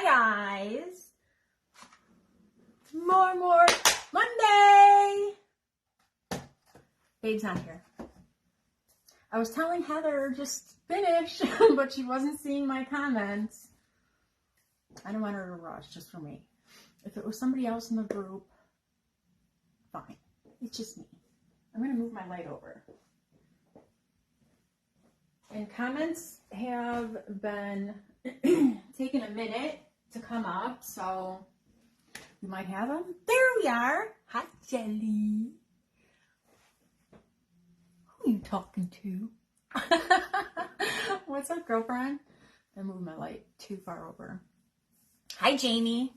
guys. More Monday. Babe's not here. I was telling Heather just finish, but she wasn't seeing my comments. I don't want her to rush, just for me. If it was somebody else in the group, fine. It's just me. I'm going to move my light over. And comments have been taking a minute to come up, so you might have them. There we are. Hi, Jelly. Who are you talking to? What's up, girlfriend? I moved my light too far over. Hi, Jamie.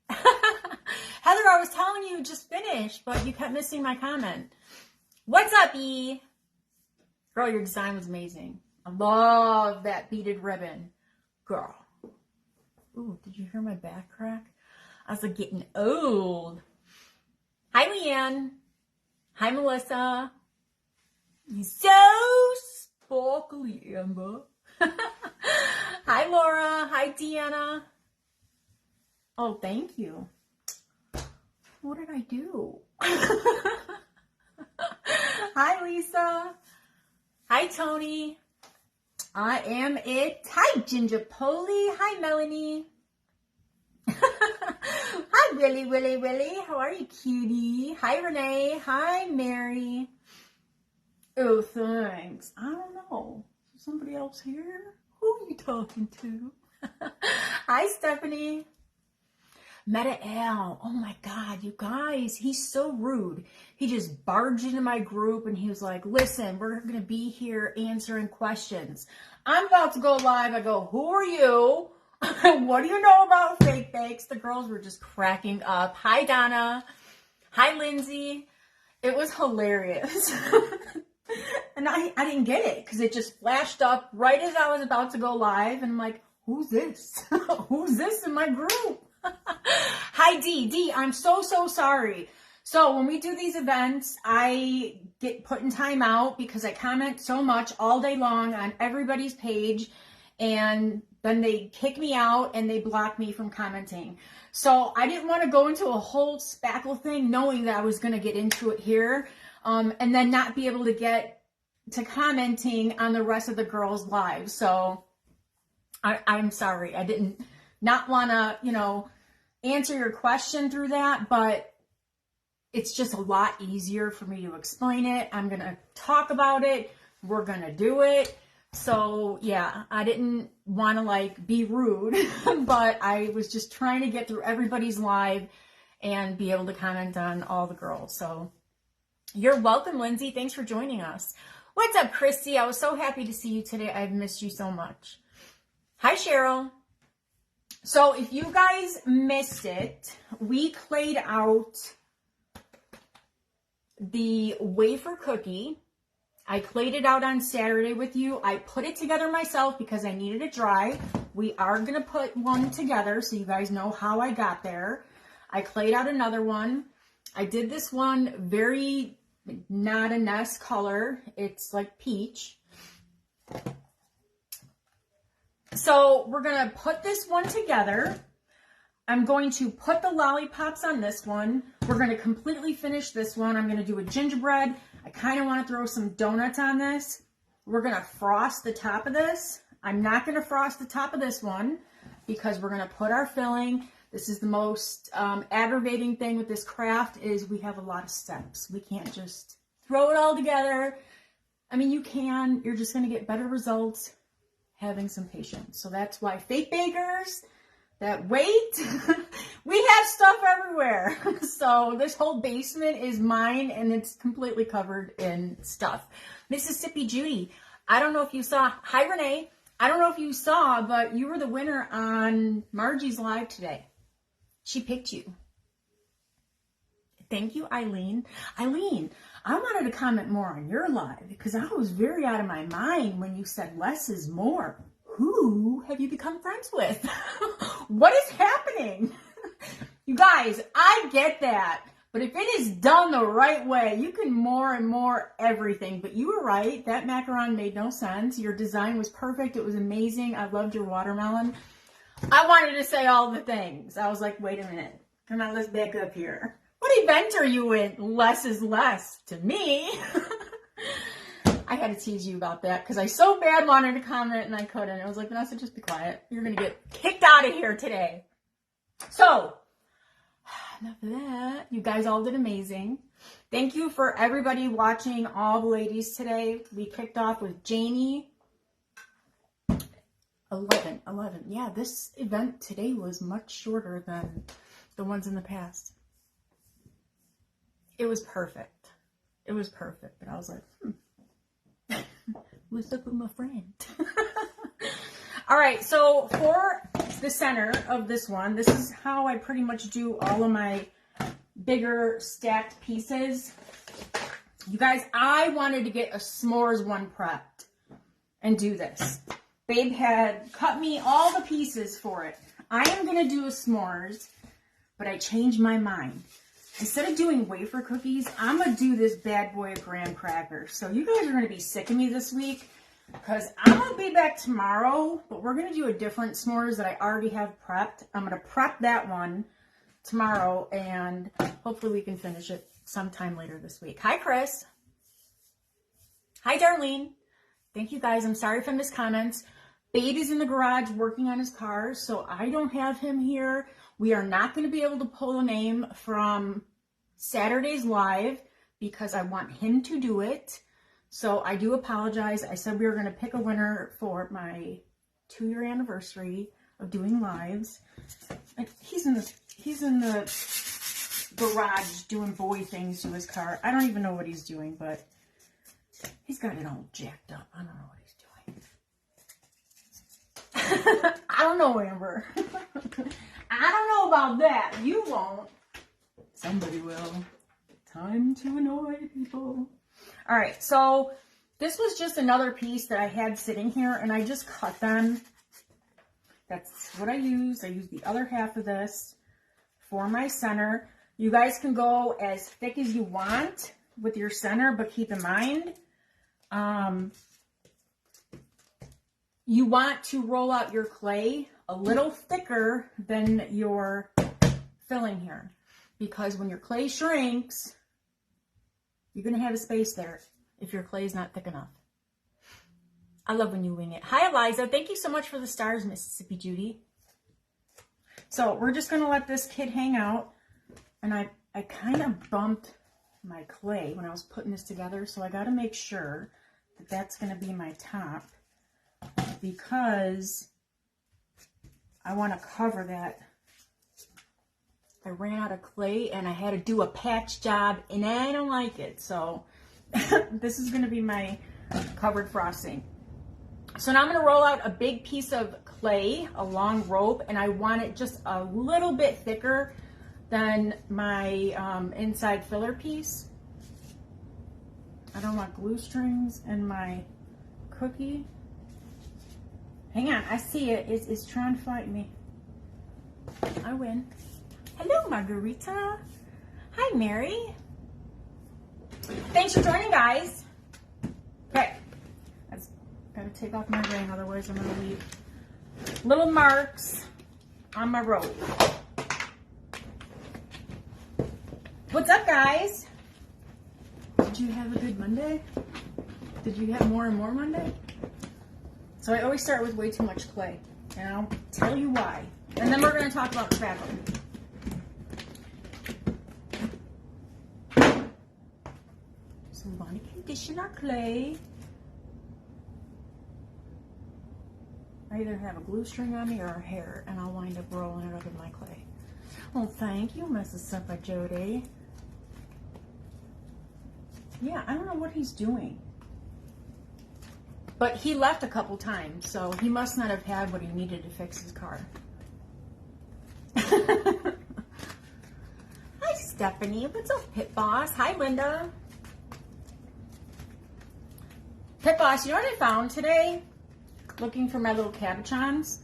Heather, I was telling you just finished, but you kept missing my comment. What's up, E? Girl, your design was amazing. I love that beaded ribbon. Girl. Ooh, did you hear my back crack? I was like getting old. Hi, Leanne. Hi, Melissa. You so sparkly, Amber. Hi, Laura. Hi, Deanna. Oh, thank you. What did I do? Hi, Lisa. Hi, Tony. I am it. Hi, Ginger Polly. Hi, Melanie. Hi, Willie. How are you, cutie? Hi, Renee. Hi, Mary. Oh, thanks. I don't know. Is somebody else here? Who are you talking to? Hi, Stephanie. Meta Al. Oh my God, you guys, he's so rude. He just barged into my group and he was like, listen, we're going to be here answering questions. I'm about to go live. I go, who are you? What do you know about fake bakes? The girls were just cracking up. Hi, Donna. Hi, Lindsay. It was hilarious. And I didn't get it because it just flashed up right as I was about to go live. And I'm like, who's this? Who's this in my group? Hi, D. I'm so sorry. So when we do these events, I get put in timeout because I comment so much all day long on everybody's page, and then they kick me out and they block me from commenting. So I didn't want to go into a whole spackle thing knowing that I was going to get into it here, and then not be able to get to commenting on the rest of the girls' lives. So I'm sorry. I didn't not want to, answer your question through that, but it's just a lot easier for me to explain it. I'm going to talk about it. We're going to do it. So yeah, I didn't want to be rude, but I was just trying to get through everybody's live and be able to comment on all the girls. So you're welcome, Lindsay. Thanks for joining us. What's up, Christy? I was so happy to see you today. I've missed you so much. Hi, Cheryl. So if you guys missed it, we clayed out the wafer cookie. I clayed it out on Saturday with you. I put it together myself because I needed it dry. We are going to put one together so you guys know how I got there. I clayed out another one. I did this one very not a Ness color. It's like peach. So we're going to put this one together. I'm going to put the lollipops on this one. We're going to completely finish this one. I'm going to do a gingerbread. I kind of want to throw some donuts on this. We're going to frost the top of this. I'm not going to frost the top of this one because we're going to put our filling. This is the most aggravating thing with this craft is we have a lot of steps. We can't just throw it all together. I mean, you can. You're just going to get better results having some patience. So that's why fake bakers that wait, we have stuff everywhere. So this whole basement is mine and it's completely covered in stuff. Mississippi Judy, I don't know if you saw, hi Renee, I don't know if you saw, but you were the winner on Margie's live today. She picked you. Thank you, Eileen. Eileen, I wanted to comment more on your live because I was very out of my mind when you said less is more. Who have you become friends with? What is happening? You guys, I get that. But if it is done the right way, you can more and more everything. But you were right. That macaron made no sense. Your design was perfect. It was amazing. I loved your watermelon. I wanted to say all the things. I was like, wait a minute. Come on, let's back up here. What event are you in? Less is less to me. I had to tease you about that because I so bad wanted to comment and I couldn't. I was like, Vanessa, just be quiet. You're going to get kicked out of here today. So, enough of that. You guys all did amazing. Thank you for everybody watching, all the ladies today. We kicked off with Janie. 11. Yeah, this event today was much shorter than the ones in the past. It was perfect. It was perfect. But I was like, what's up with my friend? All right, so for the center of this one, this is how I pretty much do all of my bigger stacked pieces. You guys, I wanted to get a s'mores one prepped and do this. Babe had cut me all the pieces for it. I am going to do a s'mores, but I changed my mind. Instead of doing wafer cookies, I'm going to do this bad boy of graham crackers. So you guys are going to be sick of me this week because I'm going to be back tomorrow, but we're going to do a different s'mores that I already have prepped. I'm going to prep that one tomorrow, and hopefully we can finish it sometime later this week. Hi, Chris. Hi, Darlene. Thank you, guys. I'm sorry if I missed comments. Babe is in the garage working on his car, so I don't have him here. We are not going to be able to pull a name from Saturday's live because I want him to do it. So I do apologize. I said we were going to pick a winner for my 2-year anniversary of doing lives. And he's in the garage doing boy things to his car. I don't even know what he's doing, but he's got it all jacked up. I don't know what he's doing. I don't know, Amber. I don't know about that. You won't. Somebody will. Time to annoy people. All right, so this was just another piece that I had sitting here, and I just cut them. That's what I used. I used the other half of this for my center. You guys can go as thick as you want with your center, but keep in mind, you want to roll out your clay a little thicker than your filling here, because when your clay shrinks, you're going to have a space there if your clay is not thick enough. I love when you wing it. Hi, Eliza. Thank you so much for the stars, Mississippi Judy. So we're just going to let this kid hang out. And I kind of bumped my clay when I was putting this together, so I got to make sure that that's going to be my top, because I want to cover that. I ran out of clay and I had to do a patch job, and I don't like it. So this is going to be my covered frosting. So now I'm going to roll out a big piece of clay, a long rope, and I want it just a little bit thicker than my inside filler piece. I don't want glue strings in my cookie. Hang on, I see it. It's trying to fight me. I win. Hello, Margarita. Hi, Mary. Thanks for joining, guys. Okay, I've got to take off my ring, otherwise I'm going to leave little marks on my rope. What's up, guys? Did you have a good Monday? Did you have more and more Monday? So I always start with way too much clay, and I'll tell you why. And then we're going to talk about spackle. So we want to condition our clay. I either have a glue string on me or a hair, and I'll wind up rolling it up in my clay. Well, thank you, Mississippi Jody. Yeah, I don't know what he's doing. But he left a couple times, so he must not have had what he needed to fix his car. Hi, Stephanie. What's up, Pit Boss? Hi, Linda. Pit Boss, you know what I found today? Looking for my little cabochons.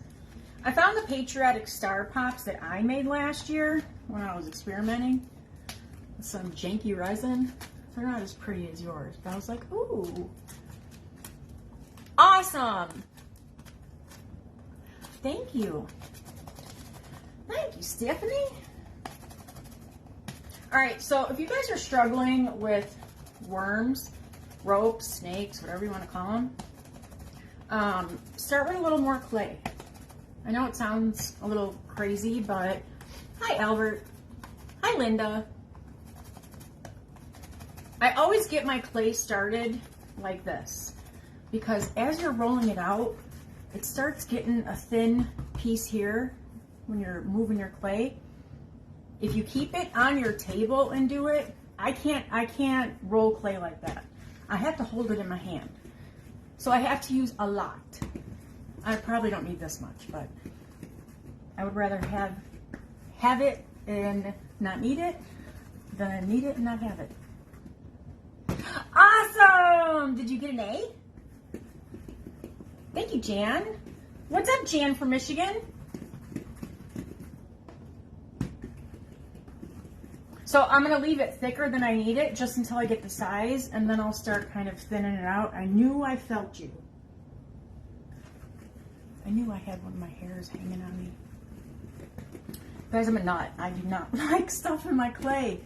I found the patriotic star pops that I made last year when I was experimenting with some janky resin. They're not as pretty as yours, but I was like, ooh. Awesome. Thank you. Thank you, Stephanie. All right, so if you guys are struggling with worms, ropes, snakes, whatever you want to call them, start with a little more clay. I know it sounds a little crazy, but hi, Albert. Hi, Linda. I always get my clay started like this because as you're rolling it out, it starts getting a thin piece here when you're moving your clay. If you keep it on your table and do it, I can't roll clay like that. I have to hold it in my hand. So I have to use a lot. I probably don't need this much, but I would rather have it and not need it than need it and not have it. Awesome! Did you get an A? Thank you, Jan. What's up, Jan from Michigan? So I'm going to leave it thicker than I need it just until I get the size, and then I'll start kind of thinning it out. I knew I felt you. I knew I had one of my hairs hanging on me. Guys, I'm a nut. I do not like stuff in my clay.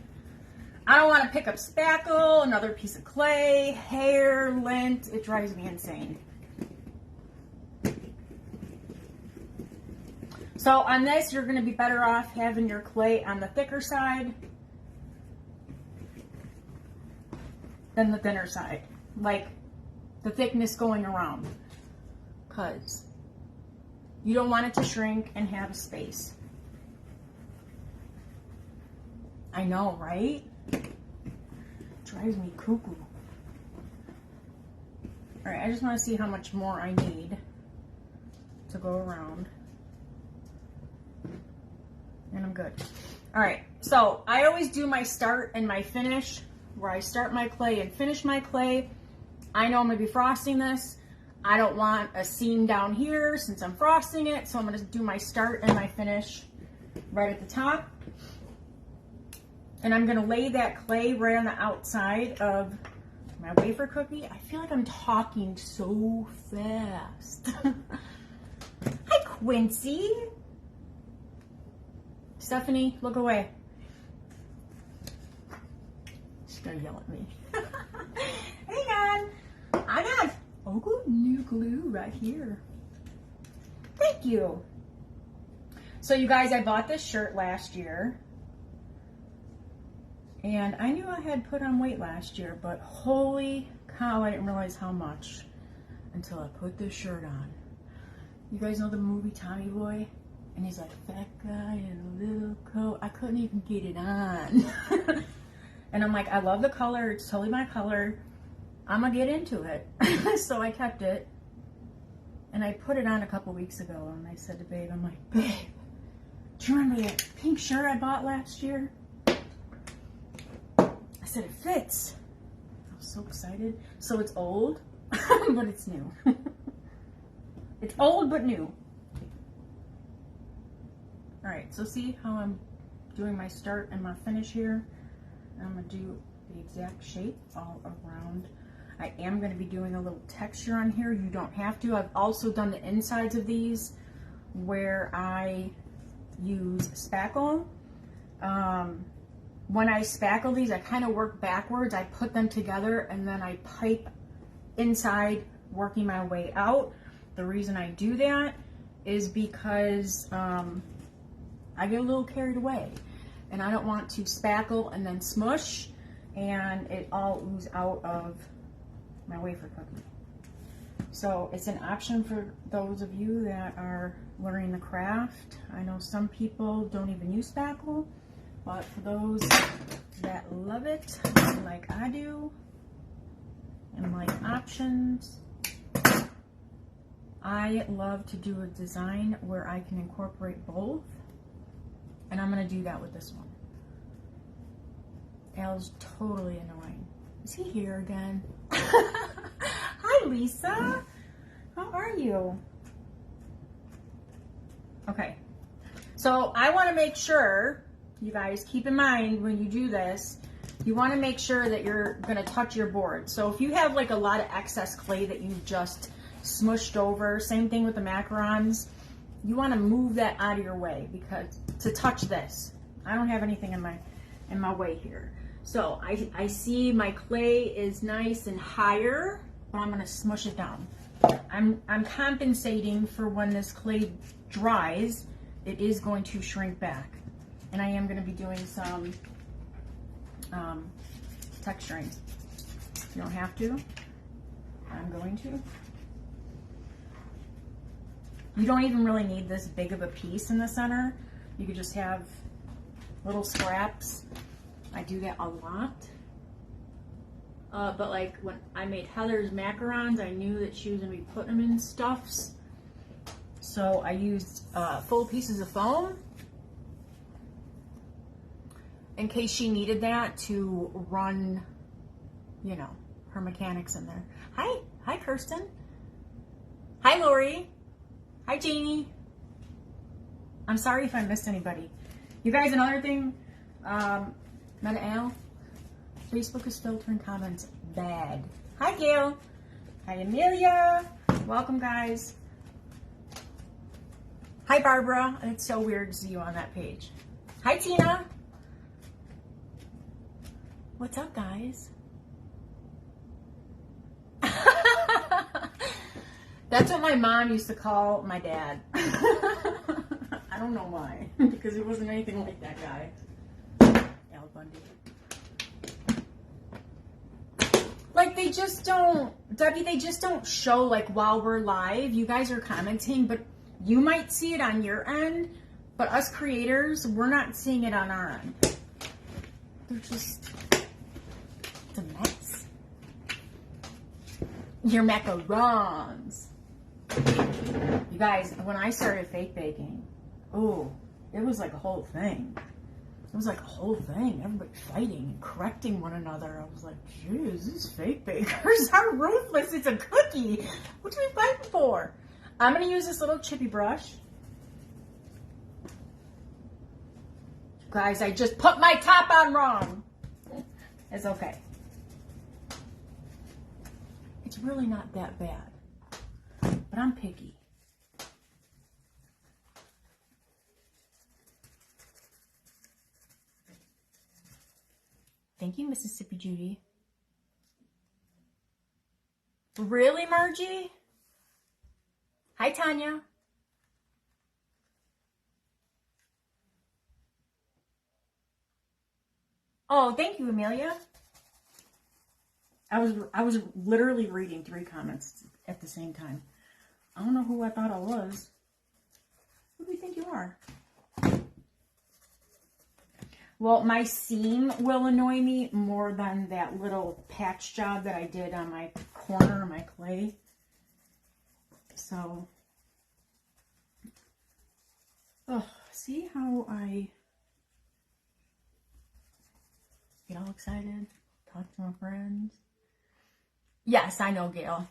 I don't want to pick up spackle, another piece of clay, hair, lint. It drives me insane. So on this, you're going to be better off having your clay on the thicker side than the thinner side. Like the thickness going around. Because you don't want it to shrink and have a space. I know, right? Drives me cuckoo. Alright, I just want to see how much more I need to go around. And I'm good. Alright, so I always do my start and my finish, where I start my clay and finish my clay. I know I'm going to be frosting this. I don't want a seam down here since I'm frosting it, so I'm going to do my start and my finish right at the top. And I'm going to lay that clay right on the outside of my wafer cookie. I feel like I'm talking so fast. Hi, Quincy. Stephanie, look away. She's going to yell at me. Hang on. I got new glue right here. Thank you. So you guys, I bought this shirt last year. And I knew I had put on weight last year, but holy cow, I didn't realize how much until I put this shirt on. You guys know the movie Tommy Boy? And he's like, fat guy in a little coat. I couldn't even get it on. And I'm like, I love the color. It's totally my color. I'm going to get into it. So I kept it. And I put it on a couple weeks ago. And I said to Babe, I'm like, Babe, do you remember that pink shirt I bought last year? I said, it fits. I was so excited. So it's old, but it's new. It's old, but new. All right, so see how I'm doing my start and my finish here? I'm gonna do the exact shape all around. I am gonna be doing a little texture on here. You don't have to. I've also done the insides of these where I use spackle. When I spackle these, I kind of work backwards. I put them together and then I pipe inside, working my way out. The reason I do that is because I get a little carried away and I don't want to spackle and then smush and it all ooze out of my wafer cookie. So it's an option for those of you that are learning the craft. I know some people don't even use spackle. But for those that love it, like I do, and like options, I love to do a design where I can incorporate both. And I'm going to do that with this one. Al's totally annoying. Is he here again? Hi, Lisa. How are you? Okay. So I want to make sure, you guys, keep in mind when you do this, you want to make sure that you're going to touch your board. So if you have like a lot of excess clay that you just smushed over, same thing with the macarons, you want to move that out of your way because to touch this. I don't have anything in my way here. So I see my clay is nice and higher, but I'm going to smush it down. I'm compensating for when this clay dries, it is going to shrink back. And I am going to be doing some texturing. You don't have to. I'm going to. You don't even really need this big of a piece in the center. You could just have little scraps. I do that a lot. But like when I made Heather's macarons, I knew that she was going to be putting them in stuffs. So I used full pieces of foam in case she needed that to run, you know, her mechanics in there. Hi Kirsten. Hi Lori. Hi Janie. I'm sorry if I missed anybody. You guys, another thing, Meta Al, Facebook is filtering comments bad. Hi Gail. Hi Amelia. Welcome guys. Hi Barbara. It's so weird to see you on that page. Hi Tina. What's up guys? That's what my mom used to call my dad. I don't know why, because he wasn't anything like that guy. Al Bundy. Like they just don't, Debbie, they just don't show like while we're live. You guys are commenting, but you might see it on your end, but us creators, we're not seeing it on our end. They're just, it's a mess. Your macarons. You guys, when I started fake baking, oh, it was like a whole thing. It was like a whole thing. Everybody fighting and correcting one another. I was like, geez, these fake bakers are ruthless. It's a cookie. What are we fighting for? I'm going to use this little chippy brush. Guys, I just put my top on wrong. It's okay. It's really not that bad. But I'm picky. Thank you, Mississippi Judy. Really, Margie? Hi, Tanya. Oh, thank you, Amelia. I was literally reading 3 comments at the same time. I don't know who I thought I was. Who do you think you are? Well, my seam will annoy me more than that little patch job that I did on my corner of my clay. So, oh, see how I get all excited, talk to my friends. Yes, I know, Gail.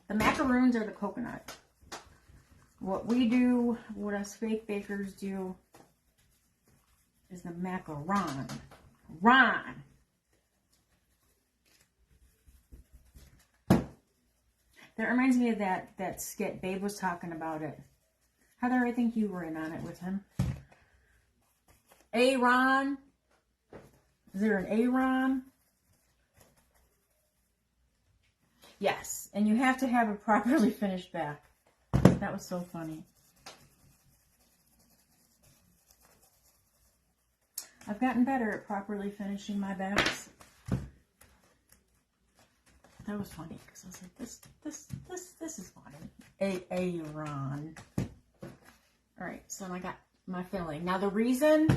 The macaroons are the coconut. What we do, what us fake bakers do, is the macaron. Ron. That reminds me of that skit. Babe was talking about it. Heather, I think you were in on it with him. A-Ron. Is there an A-Ron? Yes, and you have to have a properly finished back. That was so funny. I've gotten better at properly finishing my backs. That was funny because I was like, this is funny. A-Ron. All right, so I got my filling. Now the reason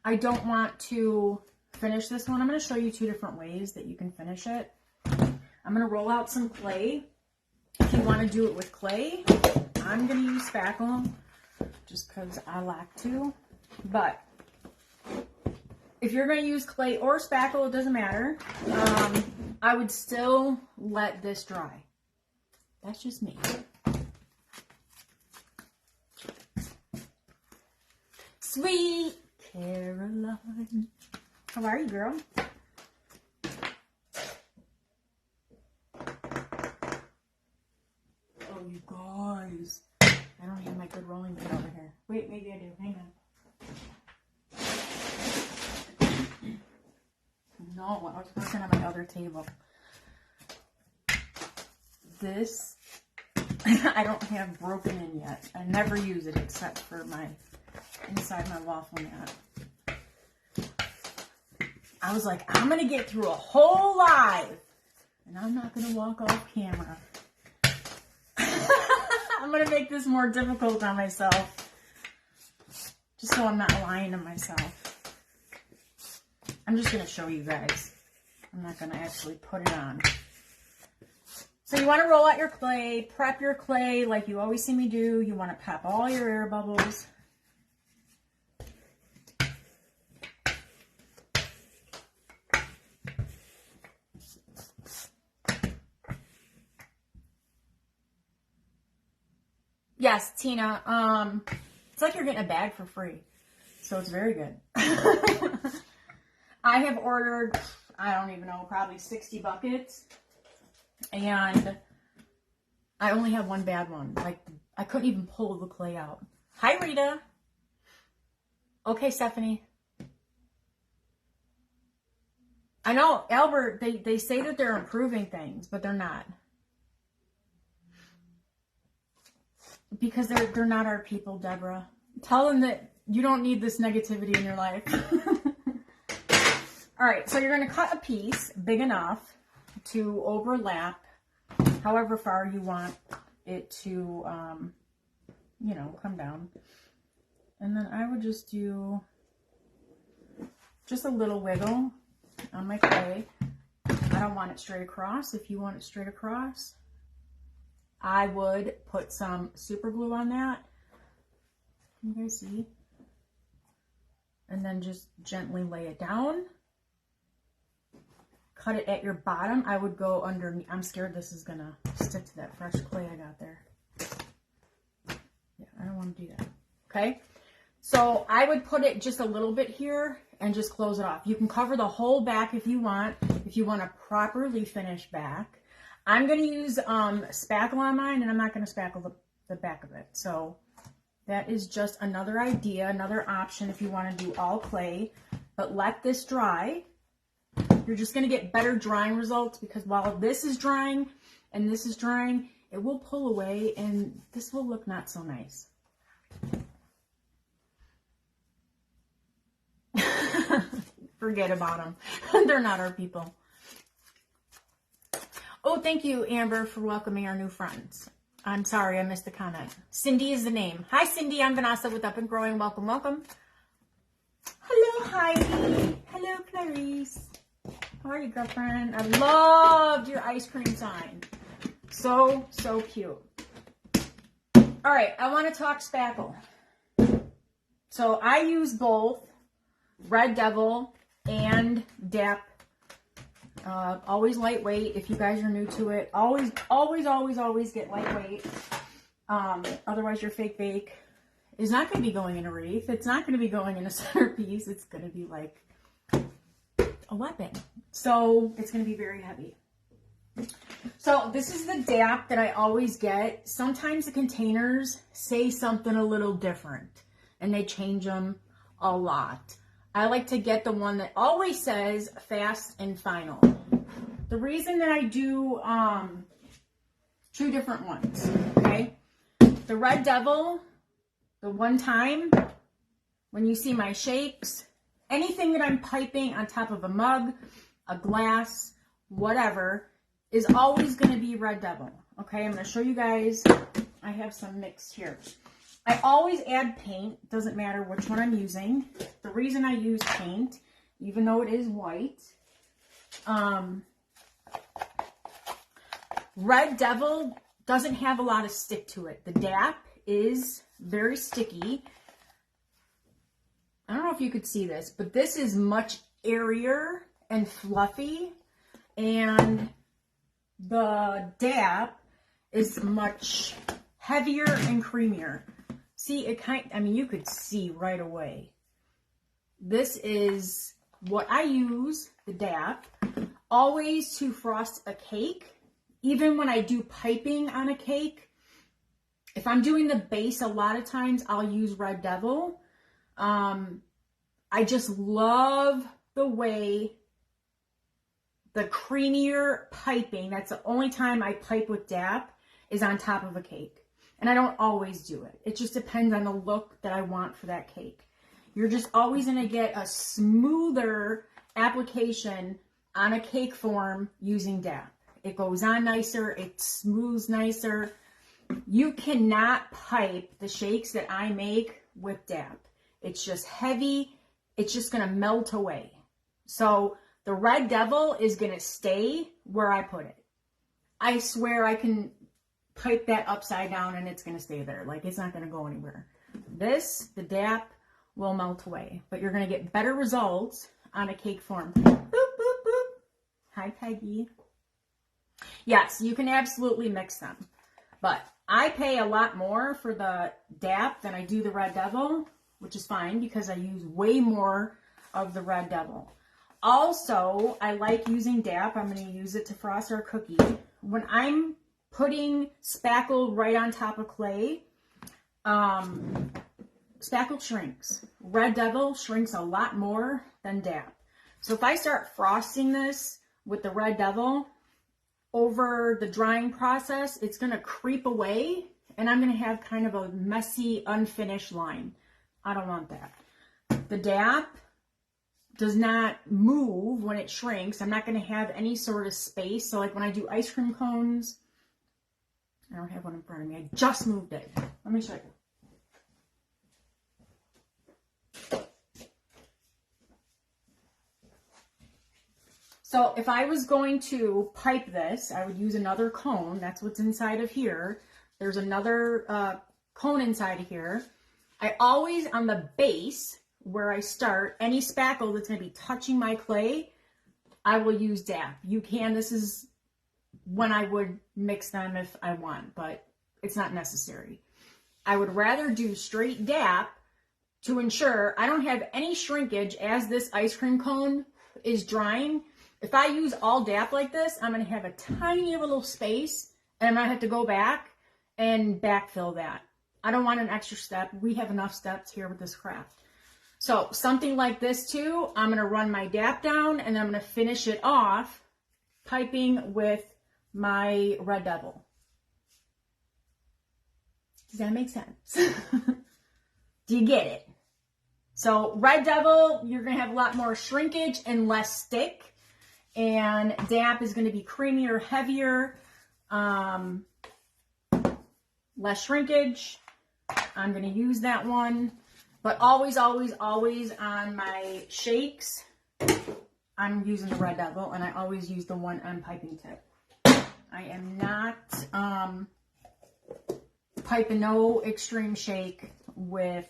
I don't want to finish this one, I'm going to show you 2 different ways that you can finish it. I'm going to roll out some clay. If you want to do it with clay, I'm going to use spackle just because I like to. But if you're going to use clay or spackle, it doesn't matter. I would still let this dry. That's just me. Sweet Caroline. How are you, girl? Oh, you guys. I don't have my good Wait, maybe I do. Hang on. No, I was working on my other table. This, I don't have broken in yet. I never use it except for my, inside my waffle mat. I was like, I'm going to get through a whole live, and I'm not going to walk off camera. I'm going to make this more difficult on myself, just so I'm not lying to myself. I'm just going to show you guys. I'm not going to actually put it on. So you want to roll out your clay, prep your clay like you always see me do. You want to pop all your air bubbles. Yes, Tina. It's like you're getting a bag for free. So it's very good. I have ordered, I don't even know, probably 60 buckets. And I only have one bad one. Like, I couldn't even pull the clay out. Hi, Rita. Okay, Stephanie. I know, Albert, they say that they're improving things, but they're not. Because they're not our people, Deborah. Tell them that you don't need this negativity in your life. All right, so you're going to cut a piece big enough to overlap however far you want it to, you know, come down. And then I would just do just a little wiggle on my clay. I don't want it straight across. If you want it straight across, I would put some super glue on that. You guys see? And then just gently lay it down. Cut it at your bottom. I would go underneath. I'm scared this is gonna stick to that fresh clay I got there. Yeah, I don't want to do that. Okay? So I would put it just a little bit here and just close it off. You can cover the whole back if you want a properly finished back. I'm going to use spackle on mine, and I'm not going to spackle the back of it. So that is just another idea, another option if you want to do all clay. But let this dry. You're just going to get better drying results because while this is drying and this is drying, it will pull away and this will look not so nice. Forget about them. They're not our people. Oh, thank you, Amber, for welcoming our new friends. I'm sorry, I missed the comment. Cindy is the name. Hi, Cindy. I'm Vanessa with Up and Growing. Welcome, welcome. Hello, Heidi. Hello, Clarice. How are you, girlfriend? I loved your ice cream sign. So, so cute. All right, I want to talk spackle. So I use both Red Devil and DAP. Always lightweight. If you guys are new to it, always get lightweight. Otherwise your fake bake is not going to be going in a wreath. It's not going to be going in a centerpiece. It's going to be like a weapon. So it's going to be very heavy. So this is the DAP that I always get. Sometimes the containers say something a little different and they change them a lot. I like to get the one that always says fast and final. The reason that I do two different ones, okay? The Red Devil, the one time, when you see my shakes, anything that I'm piping on top of a mug, a glass, whatever, is always going to be Red Devil, okay? I'm going to show you guys. I have some mixed here. I always add paint. Doesn't matter which one I'm using. The reason I use paint, even though it is white, Red Devil doesn't have a lot of stick to it. The DAP is very sticky. I don't know if you could see this, but this is much airier and fluffy, and the DAP is much heavier and creamier. See, I mean, you could see right away. This is what I use, the DAP, always to frost a cake. Even when I do piping on a cake, If I'm doing the base, a lot of times I'll use Red Devil. I just love the way the creamier piping, that's the only time I pipe with DAP, is on top of a cake. And I don't always do it. It just depends on the look that I want for that cake. You're just always going to get a smoother application on a cake form using DAP. It goes on nicer, it smooths nicer. You cannot pipe the shakes that I make with DAP. It's just heavy, it's just going to melt away. So the Red Devil is going to stay where I put it. I swear I can pipe that upside down and it's going to stay there. Like, it's not going to go anywhere. This, the DAP, will melt away. But you're going to get better results on a cake form. Boop, boop, boop. Hi, Peggy. Yes, you can absolutely mix them. But I pay a lot more for the DAP than I do the Red Devil, which is fine because I use way more of the Red Devil. Also, I like using DAP. I'm going to use it to frost our cookie. When I'm putting spackle right on top of clay, spackle shrinks. Red Devil shrinks a lot more than DAP. So if I start frosting this with the Red Devil, over the drying process, it's going to creep away and I'm going to have kind of a messy, unfinished line. I don't want that. The DAP does not move when it shrinks. I'm not going to have any sort of space. So like when I do ice cream cones, I don't have one in front of me. I just moved it. Let me show you. So if I was going to pipe this, I would use another cone. That's what's inside of here. There's another cone inside of here. I always, on the base, where I start, any spackle that's going to be touching my clay, I will use DAP. You can, this is when I would mix them if I want, but it's not necessary. I would rather do straight DAP to ensure I don't have any shrinkage as this ice cream cone is drying. If I use all DAP like this, I'm going to have a tiny little space and I'm going to have to go back and backfill that. I don't want an extra step. We have enough steps here with this craft. So something like this too, I'm going to run my DAP down and I'm going to finish it off piping with my Red Devil. Does that make sense? Do you get it? So Red Devil, you're going to have a lot more shrinkage and less stick. And DAP is going to be creamier, heavier, less shrinkage. I'm going to use that one. But always, always, always on my shakes, I'm using the Red Devil, and I always use the one on piping tip. I am not piping no extreme shake with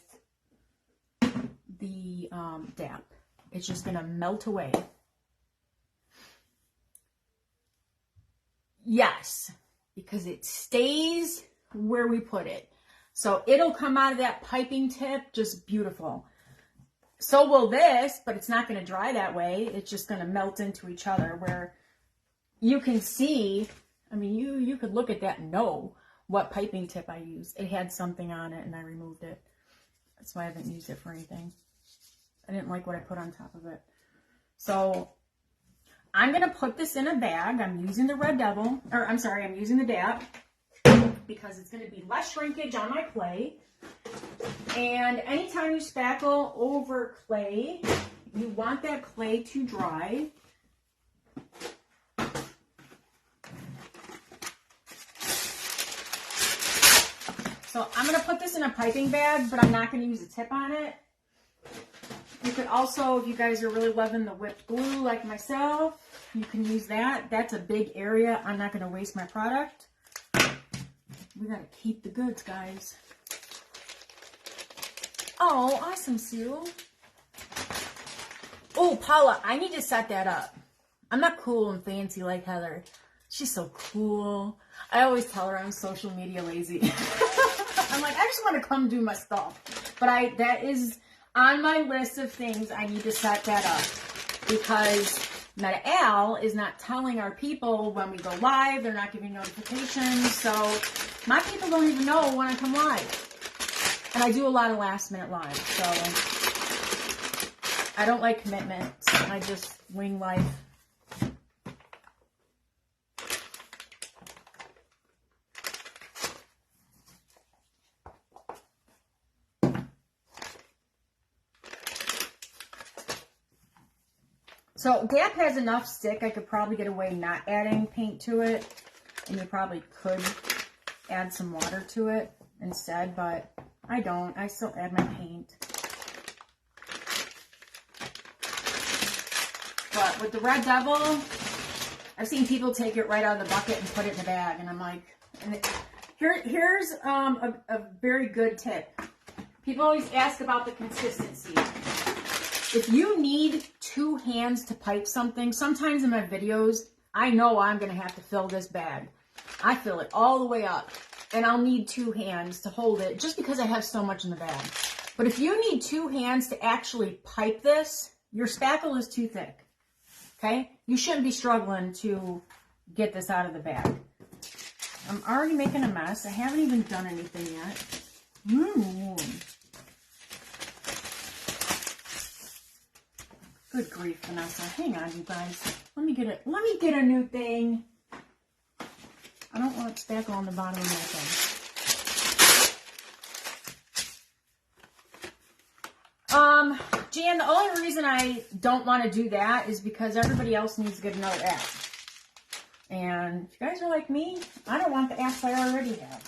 the DAP. It's just going to melt away. Yes, because it stays where we put it. So it'll come out of that piping tip just beautiful. So will this, but it's not going to dry that way. It's just going to melt into each other where you can see, I mean, you could look at that and know what piping tip I used. It had something on it and I removed it. That's why I haven't used it for anything. I didn't like what I put on top of it. So I'm going to put this in a bag. I'm using the Red Devil, or I'm sorry, I'm using the DAP because it's going to be less shrinkage on my clay. And anytime you spackle over clay, you want that clay to dry. So I'm going to put this in a piping bag, but I'm not going to use a tip on it. You could also, if you guys are really loving the whipped glue like myself, you can use that. That's a big area. I'm not going to waste my product. We got to keep the goods, guys. Oh, awesome, Sue. Oh, Paula, I need to set that up. I'm not cool and fancy like Heather. She's so cool. I always tell her I'm social media lazy. I'm like, I just want to come do my stuff. But that is on my list of things I need to set that up. Because Meta Al is not telling our people when we go live. They're not giving notifications. So My people don't even know when I come live. And I do a lot of last minute lives, so I don't like commitment. I just wing life. So Gap has enough stick, I could probably get away not adding paint to it. And you probably could add some water to it instead, but I don't. I still add my paint. But with the Red Devil, I've seen people take it right out of the bucket and put it in the bag. And I'm like, here's a very good tip. People always ask about the consistency. If you need 2 hands to pipe something, sometimes in my videos, I know I'm going to have to fill this bag. I fill it all the way up, and I'll need 2 hands to hold it just because I have so much in the bag. But if you need 2 hands to actually pipe this, your spackle is too thick, okay? You shouldn't be struggling to get this out of the bag. I'm already making a mess. I haven't even done anything yet. Good grief, Vanessa. Hang on, you guys. Let me get a new thing. I don't want spackle on the bottom of my thing. Jan, the only reason I don't want to do that is because everybody else needs to get another axe. And if you guys are like me, I don't want the axe I already have.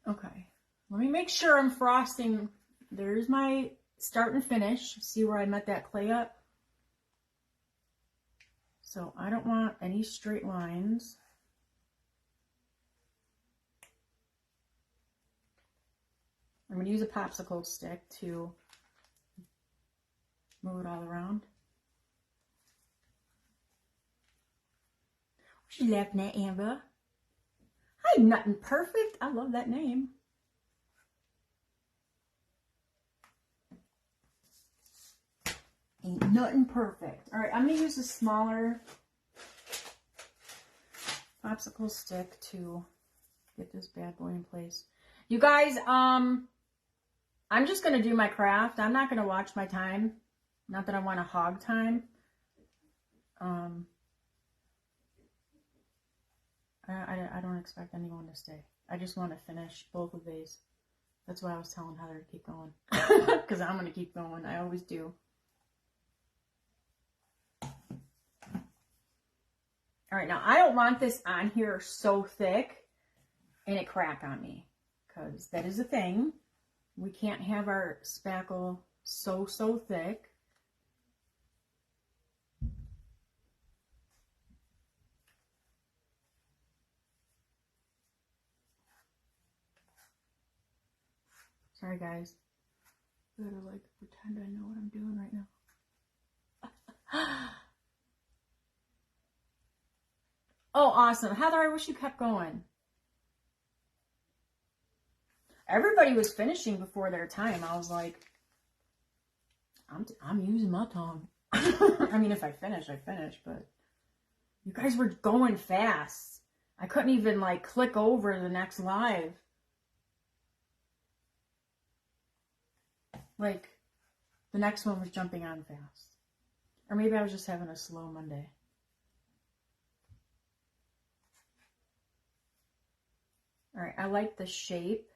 Okay. Let me make sure I'm frosting. There's my start and finish. See where I met that clay up? So I don't want any straight lines. I'm going to use a popsicle stick to move it all around. What you laughing at, Amber? Hi, Nothing Perfect. I love that name. Ain't nothing perfect. All right, I'm going to use a smaller popsicle stick to get this bad boy in place. You guys, I'm just going to do my craft. I'm not going to watch my time. Not that I want to hog time. I don't expect anyone to stay. I just want to finish both of these. That's why I was telling Heather to keep going. Because I'm going to keep going. I always do. All right, now I don't want this on here so thick and it crack on me, because that is a thing. We can't have our spackle so thick. Sorry, guys. I gotta like pretend I know what I'm doing right now. Oh, awesome. Heather, I wish you kept going. Everybody was finishing before their time. I was like, I'm using my tongue. I mean, if I finish, I finish, but you guys were going fast. I couldn't even like click over the next live. Like, the next one was jumping on fast. Or maybe I was just having a slow Monday. All right, I like the shape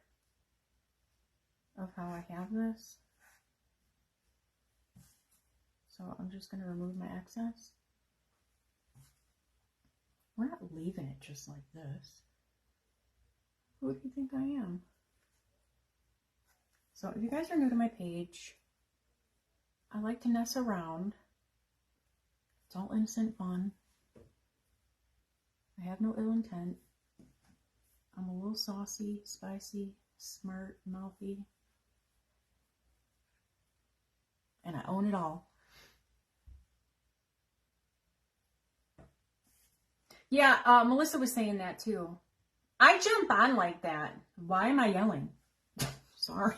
of how I have this. So I'm just going to remove my excess. We're not leaving it just like this. Who do you think I am? So if you guys are new to my page, I like to mess around. It's all innocent fun. I have no ill intent. I'm a little saucy, spicy, smart, mouthy. And I own it all. Yeah, Melissa was saying that too. I jump on like that. Why am I yelling? Sorry.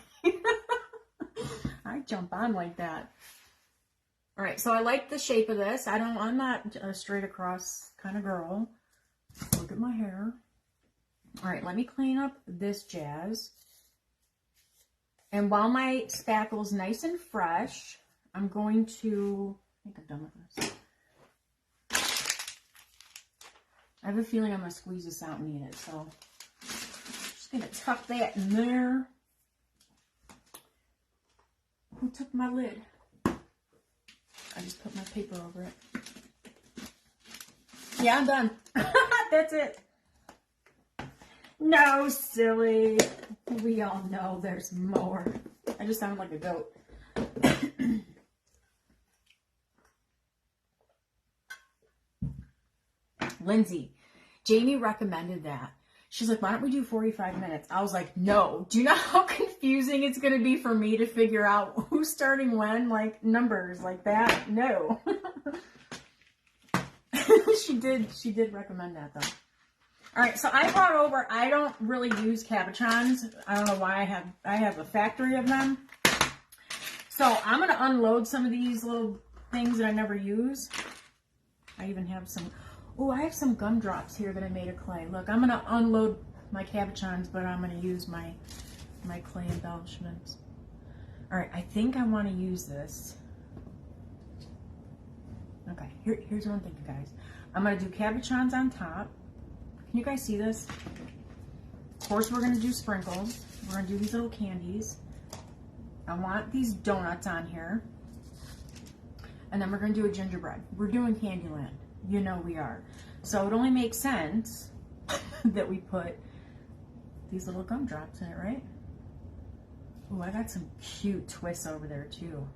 I jump on like that. All right, so I like the shape of this. I'm not a straight across kind of girl. Look at my hair. All right, let me clean up this jazz. And while my spackle's nice and fresh, I'm going to, I think I'm done with this. I have a feeling I'm going to squeeze this out and eat it, so just going to tuck that in there. Who took my lid? I just put my paper over it. Yeah, I'm done. That's it. No, silly. We all know there's more. I just sound like a goat. Lindsay, Jamie recommended that. She's like, why don't we do 45 minutes? I was like, no. Do you know how confusing it's going to be for me to figure out who's starting when? Like, numbers like that? No. She did recommend that, though. All right, so I brought over, I don't really use cabochons. I don't know why I have a factory of them. So I'm going to unload some of these little things that I never use. I even have some, oh, I have some gumdrops here that I made of clay. Look, I'm going to unload my cabochons, but I'm going to use my clay embellishments. All right, I think I want to use this. Okay, here's what I'm thinking, guys. I'm going to do cabochons on top. Can you guys see this? Of course, we're going to do sprinkles. We're going to do these little candies. I want these donuts on here. And then we're going to do a gingerbread. We're doing Candyland. You know we are. So it only makes sense that we put these little gumdrops in it, right? Oh, I got some cute twists over there, too.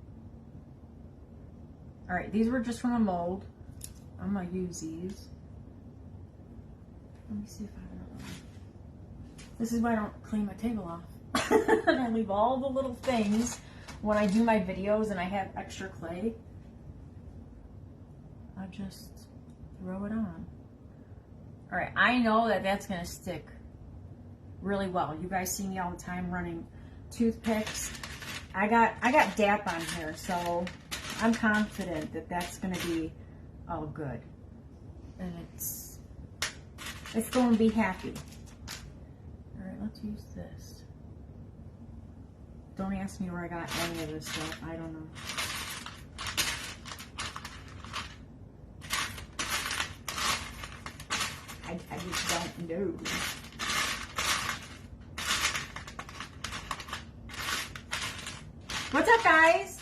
All right, these were just from a mold. I'm going to use these. Let me see if I can. This is why I don't clean my table off. And I leave all the little things when I do my videos and I have extra clay. I just throw it on. All right, I know that that's going to stick really well. You guys see me all the time running toothpicks. I got DAP on here, so I'm confident that that's going to be all good. And it's going to be happy. All right, let's use this. Don't ask me where I got any of this stuff. I don't know. I just don't know. What's up, guys?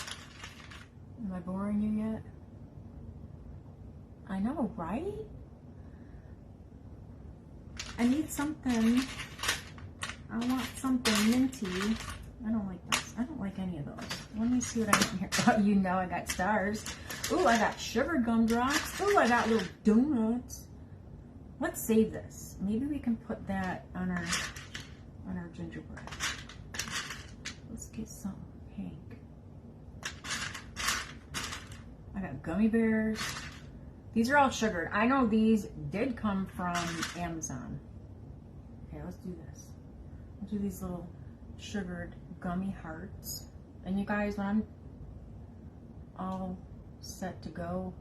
Am I boring you yet? I know, right? I need something. I want something minty. I don't like this. I don't like any of those. Let me see what I got in here. Oh, you know I got stars. Ooh, I got sugar gumdrops. Ooh, I got little donuts. Let's save this. Maybe we can put that on our gingerbread. Let's get some pink. I got gummy bears. These are all sugared. I know these did come from Amazon. Okay, let's do this. Let's do these little sugared gummy hearts. And you guys, when I'm all set to go,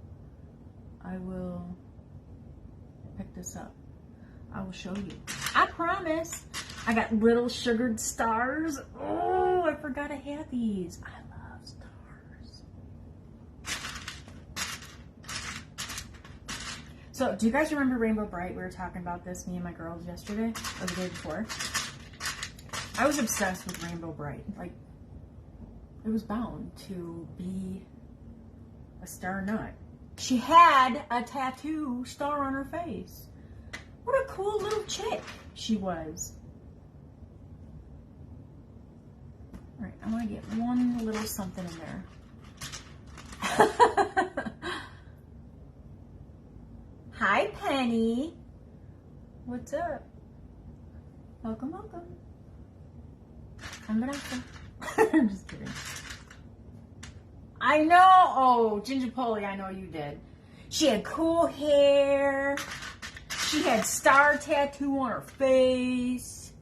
I will pick this up. I will show you. I promise. I got little sugared stars. Oh, I forgot I had these. I love stars. So, do you guys remember Rainbow Bright? We were talking about this, me and my girls, yesterday or the day before. I was obsessed with Rainbow Bright. Like, it was bound to be a star nut. She had a tattoo star on her face. What a cool little chick she was. All right, I want to get one little something in there. Hi, Penny. What's up? Welcome, welcome. I'm just kidding. I know. Oh, Ginger Polly, I know you did. She had cool hair. She had star tattoo on her face.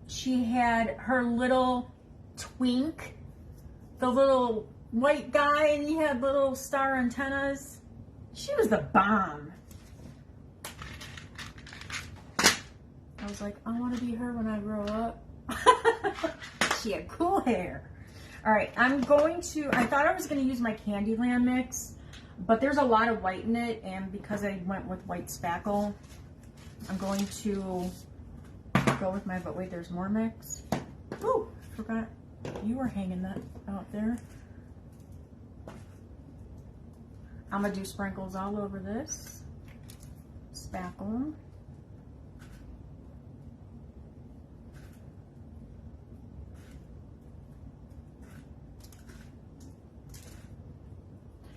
She had her little twink, the little white guy, and he had little star antennas. She was the bomb. I was like, I want to be her when I grow up. She had cool hair. All right, I'm going to, I thought I was going to use my Candyland mix, but there's a lot of white in it, and because I went with white spackle, I'm going to go with my, but wait, there's more mix. Ooh, forgot you were hanging that out there. I'm going to do sprinkles all over this. Spackle.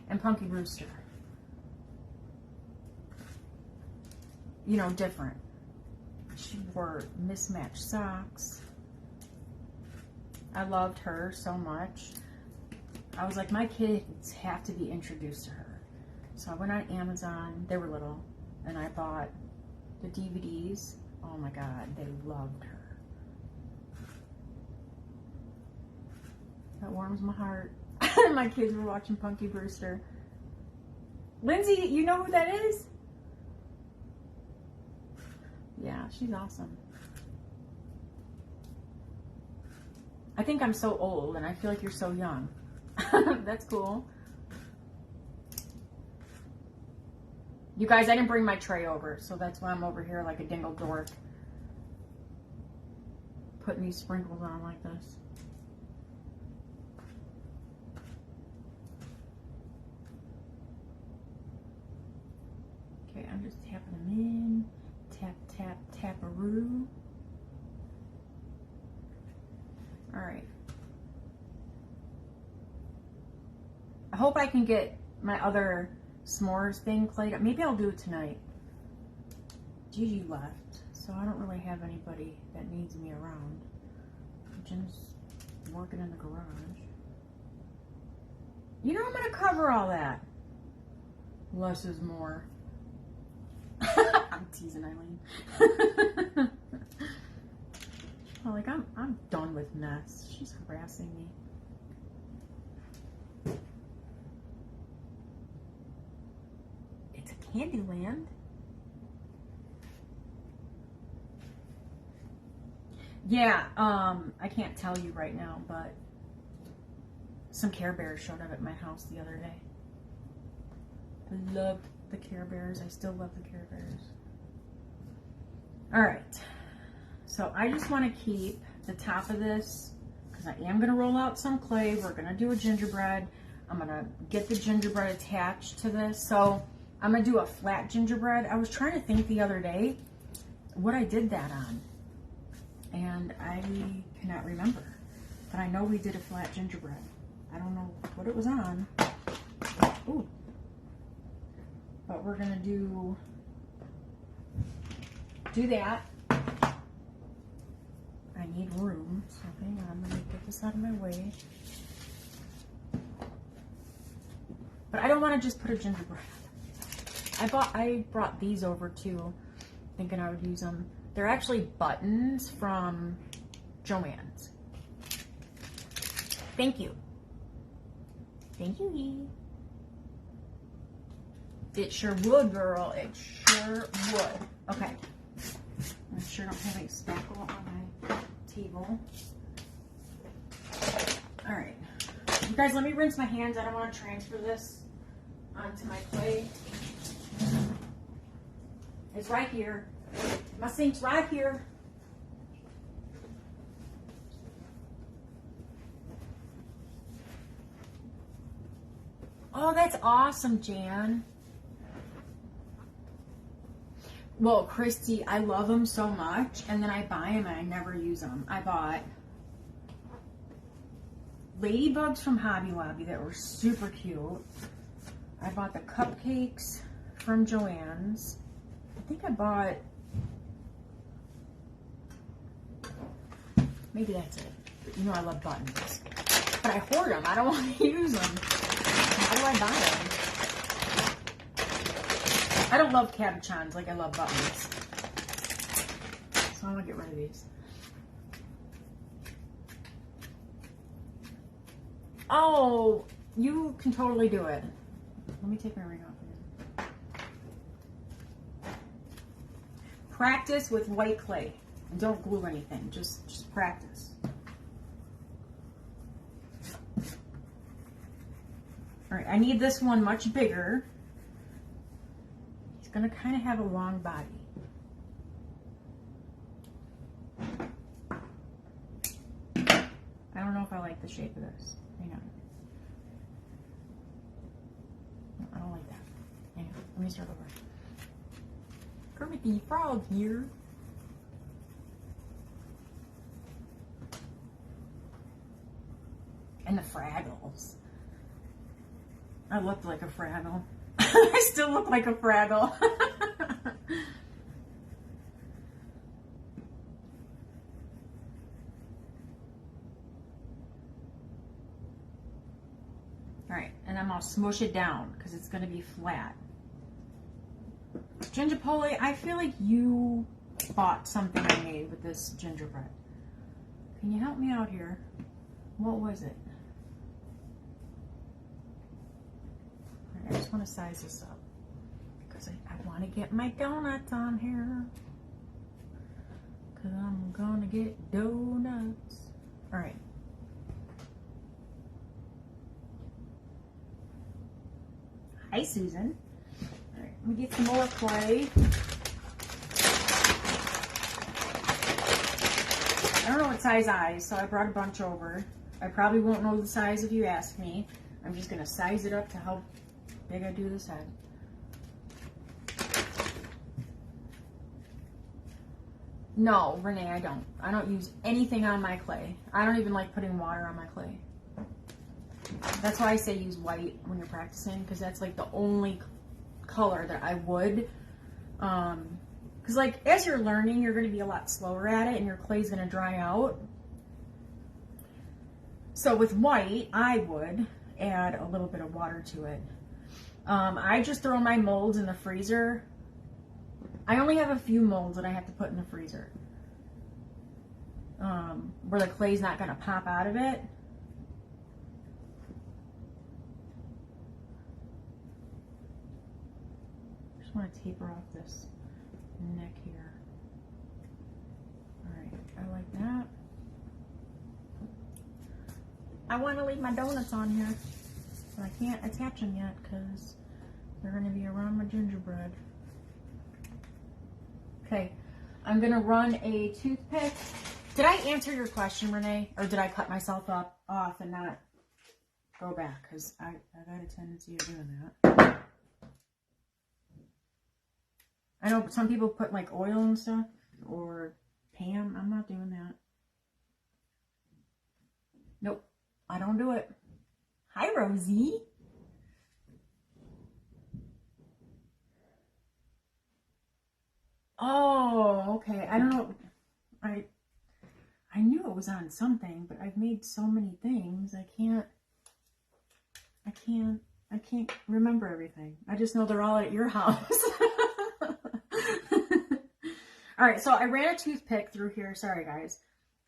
And Punky Brewster. You know, different. She wore mismatched socks. I loved her so much. I was like, my kids have to be introduced to her. So I went on Amazon. They were little. And I bought the DVDs. Oh my God, they loved her. That warms my heart. My kids were watching Punky Brewster. Lindsay, you know who that is? Yeah, she's awesome. I think I'm so old and I feel like you're so young. That's cool. You guys, I didn't bring my tray over, so that's why I'm over here like a dingle dork. Putting these sprinkles on like this. Okay, I'm just tapping them in. Tap, tap, tap-a-roo. All right. I hope I can get my other s'mores thing played up. Maybe I'll do it tonight. Gigi left, so I don't really have anybody that needs me around. Jim's working in the garage. You know I'm gonna cover all that. Less is more. I'm teasing Eileen. Like I'm done with mess. She's harassing me. It's a Candyland. Yeah, I can't tell you right now, but some Care Bears showed up at my house the other day. I loved the Care Bears. I still love the Care Bears. All right. So I just want to keep the top of this because I am going to roll out some clay. We're going to do a gingerbread. I'm going to get the gingerbread attached to this. So I'm going to do a flat gingerbread. I was trying to think the other day what I did that on. And I cannot remember. But I know we did a flat gingerbread. I don't know what it was on. Ooh. But we're going to do that. I need room, so hang on, I'm going to get this out of my way. But I don't want to just put a gingerbread. I brought these over too, thinking I would use them. They're actually buttons from Joann's. Thank you. Thank you. It sure would, girl. It sure would. Okay. I sure don't have any spackle on my table. All right. You guys, let me rinse my hands. I don't want to transfer this onto my plate. It's right here. My sink's right here. Oh, that's awesome, Jan. Well, Christy, I love them so much, and then I buy them and I never use them. I bought ladybugs from Hobby Lobby that were super cute. I bought the cupcakes from Joann's. I think I bought, maybe that's it. You know I love buttons. But I hoard them. I don't want to use them. How do I buy them? I don't love cabochons like I love buttons. So I'm going to get rid of these. Oh, you can totally do it. Let me take my ring off here. practice with white clay. And don't glue anything, just practice. All right, I need this one much bigger. He's gonna kind of have a long body. I don't know if I like the shape of this. Hang on. No, I don't like that. Hang on, let me start over. Kermit the Frog here. And the Fraggles. I looked like a Fraggle. I still look like a Fraggle. Alright, and I'm gonna smush it down because it's gonna be flat. Gingerbread, I feel like you bought something I made with this gingerbread. Can you help me out here? What was it? I just want to size this up because I want to get my donuts on here because I'm gonna get donuts. All right. Hi, Susan. All right, let me get some more clay. I don't know what size eyes, so I brought a bunch over. I probably won't know the size if you ask me. I'm just gonna size it up to how big I do this head. No, Renee, I don't. I don't use anything on my clay. I don't even like putting water on my clay. That's why I say use white when you're practicing, because that's like the only color that I would. Because like as you're learning, you're going to be a lot slower at it and your clay's going to dry out. So with white, I would add a little bit of water to it. I just throw my molds in the freezer. I only have a few molds that I have to put in the freezer. Where the clay's not going to pop out of it. Just want to taper off this neck here. Alright, I like that. I want to leave my donuts on here, but I can't attach them yet because they're going to be around my gingerbread. Okay, I'm going to run a toothpick. Did I answer your question, Renee? Or did I cut myself off and not go back? Because I got a tendency of doing that. I know some people put like oil and stuff, or Pam. I'm not doing that. Nope, I don't do it. Hi, Rosie. Oh, okay. I don't know. I knew it was on something, but I've made so many things. I can't remember everything. I just know they're all at your house. All right, so I ran a toothpick through here. Sorry, guys.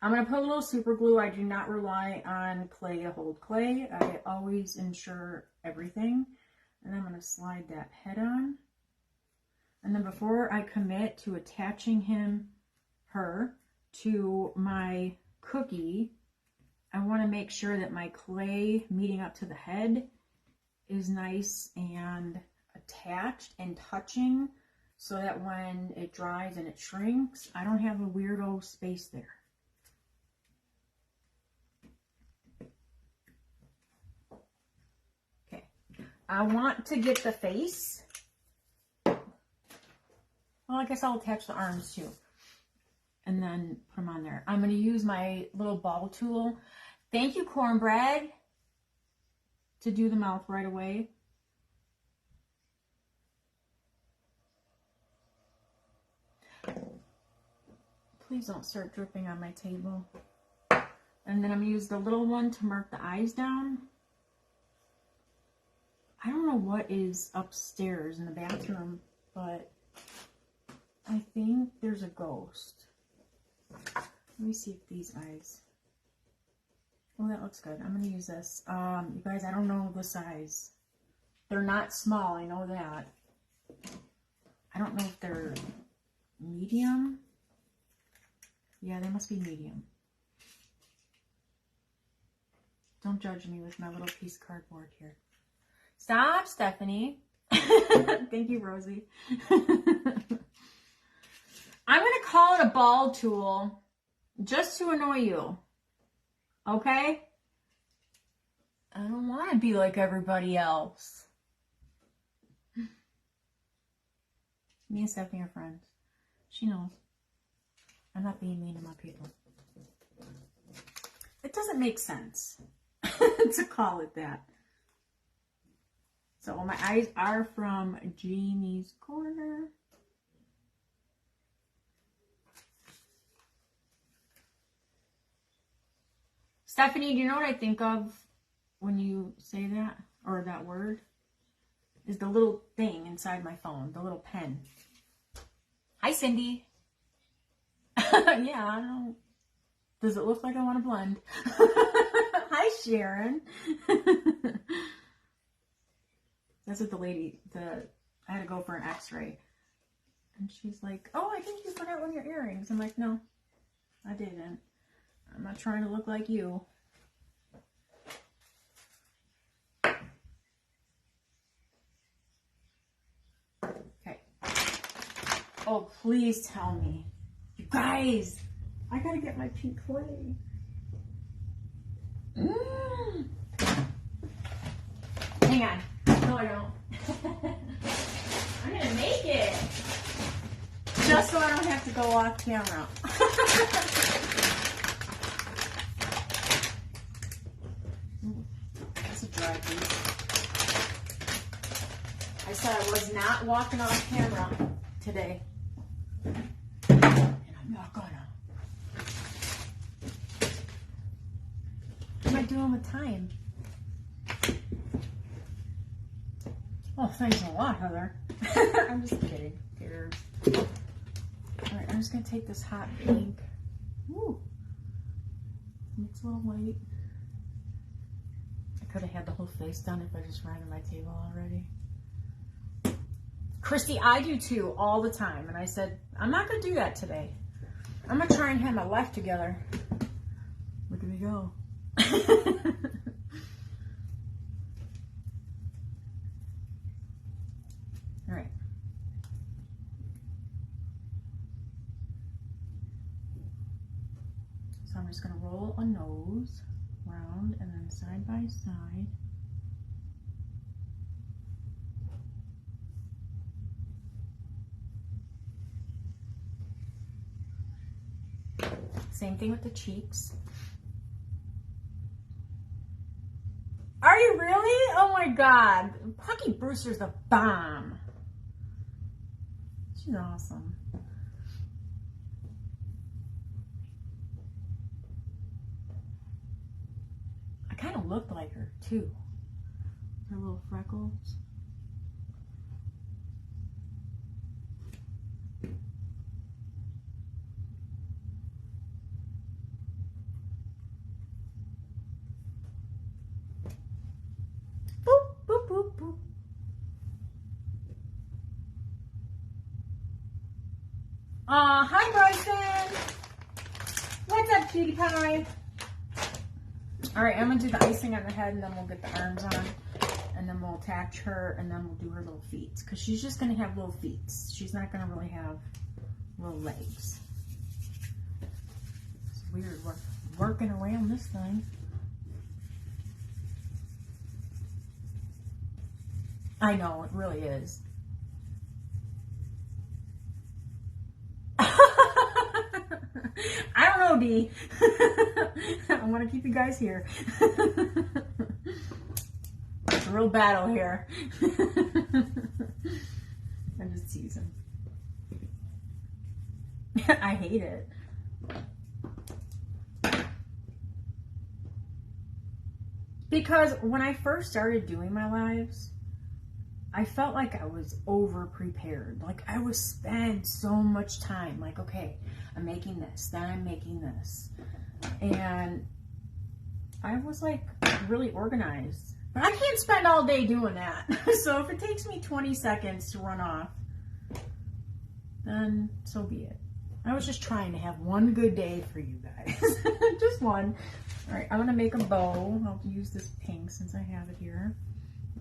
I'm going to put a little super glue. I do not rely on clay to hold clay. I always ensure everything. And I'm going to slide that head on. And then before I commit to attaching her to my cookie, I want to make sure that my clay meeting up to the head is nice and attached and touching, so that when it dries and it shrinks, I don't have a weirdo space there. Okay, I want to get the face. Well, I guess I'll attach the arms too, and then put them on there. I'm going to use my little ball tool. Thank you, Cornbread, to do the mouth right away. Please don't start dripping on my table. And then I'm going to use the little one to mark the eyes down. I don't know what is upstairs in the bathroom, but I think there's a ghost. Let me see if these eyes... Oh, that looks good. I'm going to use this. You guys, I don't know the size. They're not small, I know that. I don't know if they're medium. Yeah, they must be medium. Don't judge me with my little piece of cardboard here. Stop, Stephanie. Thank you, Rosie. I'm going to call it a ball tool just to annoy you. Okay? I don't want to be like everybody else. Me and Stephanie are friends. She knows. I'm not being mean to my people. It doesn't make sense to call it that. So my eyes are from Jamie's Corner. Stephanie, do you know what I think of when you say that, or that word? Is the little thing inside my phone, the little pen. Hi, Cindy. Yeah, I don't. Does it look like I want to blend? Hi, Sharon. That's what the lady, I had to go for an x-ray. And she's like, oh, I think you forgot one of your earrings. I'm like, no, I didn't. I'm not trying to look like you. Okay. Oh, please tell me. You guys, I gotta get my pink clay. Hang on. No, I don't. I'm gonna make it. Just so I don't have to go off camera. That's a dry piece. I said I was not walking off camera today. And I'm not gonna. What am I doing with time? Oh, thanks a lot, Heather. I'm just kidding. Here. Alright, I'm just going to take this hot pink. Ooh. It's a little white. I could have had the whole face done if I just ran to my table already. Christy, I do too, all the time. And I said, I'm not going to do that today. I'm going to try and have my life together. Look at me go. Alright. So I'm just going to roll a nose round and then side by side. Same thing with the cheeks. Are you really? Oh my God. Pucky Brewster's the bomb. She's awesome. I kind of looked like her too. Her little freckles. Boop, boop, boop, boop. Hi Bryson. What's up, cutie pie? Alright, I'm going to do the icing on the head and then we'll get the arms on. And then we'll attach her and then we'll do her little feet. Because she's just going to have little feet. She's not going to really have little legs. It's weird working around this thing. I know, it really is. I don't know, Dee. I want to keep you guys here. It's a real battle here. I'm just teasing. I hate it. Because when I first started doing my lives, I felt like I was over prepared. Like I would spend so much time. Like, okay, I'm making this, then I'm making this. And I was like really organized. But I can't spend all day doing that. So if it takes me 20 seconds to run off, then so be it. I was just trying to have one good day for you guys. Just one. All right, I'm gonna make a bow. I'll use this pink since I have it here.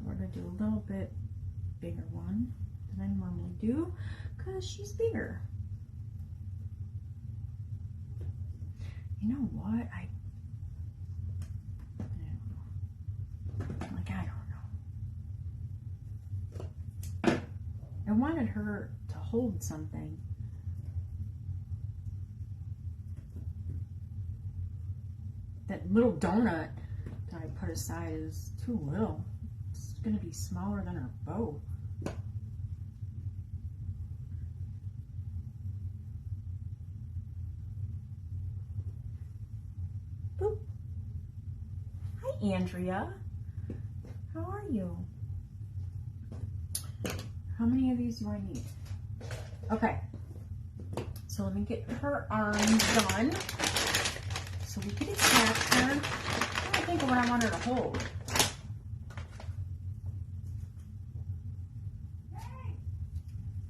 We're gonna do a little bit bigger one than I normally do because she's bigger. You know what? I don't know. I wanted her to hold something. That little donut that I put aside is too little. It's gonna be smaller than her bow. Boop. Hi, Andrea. How are you? How many of these do I need? Okay. So let me get her arms done. So we can attach her. I'm trying to think of what I want her to hold.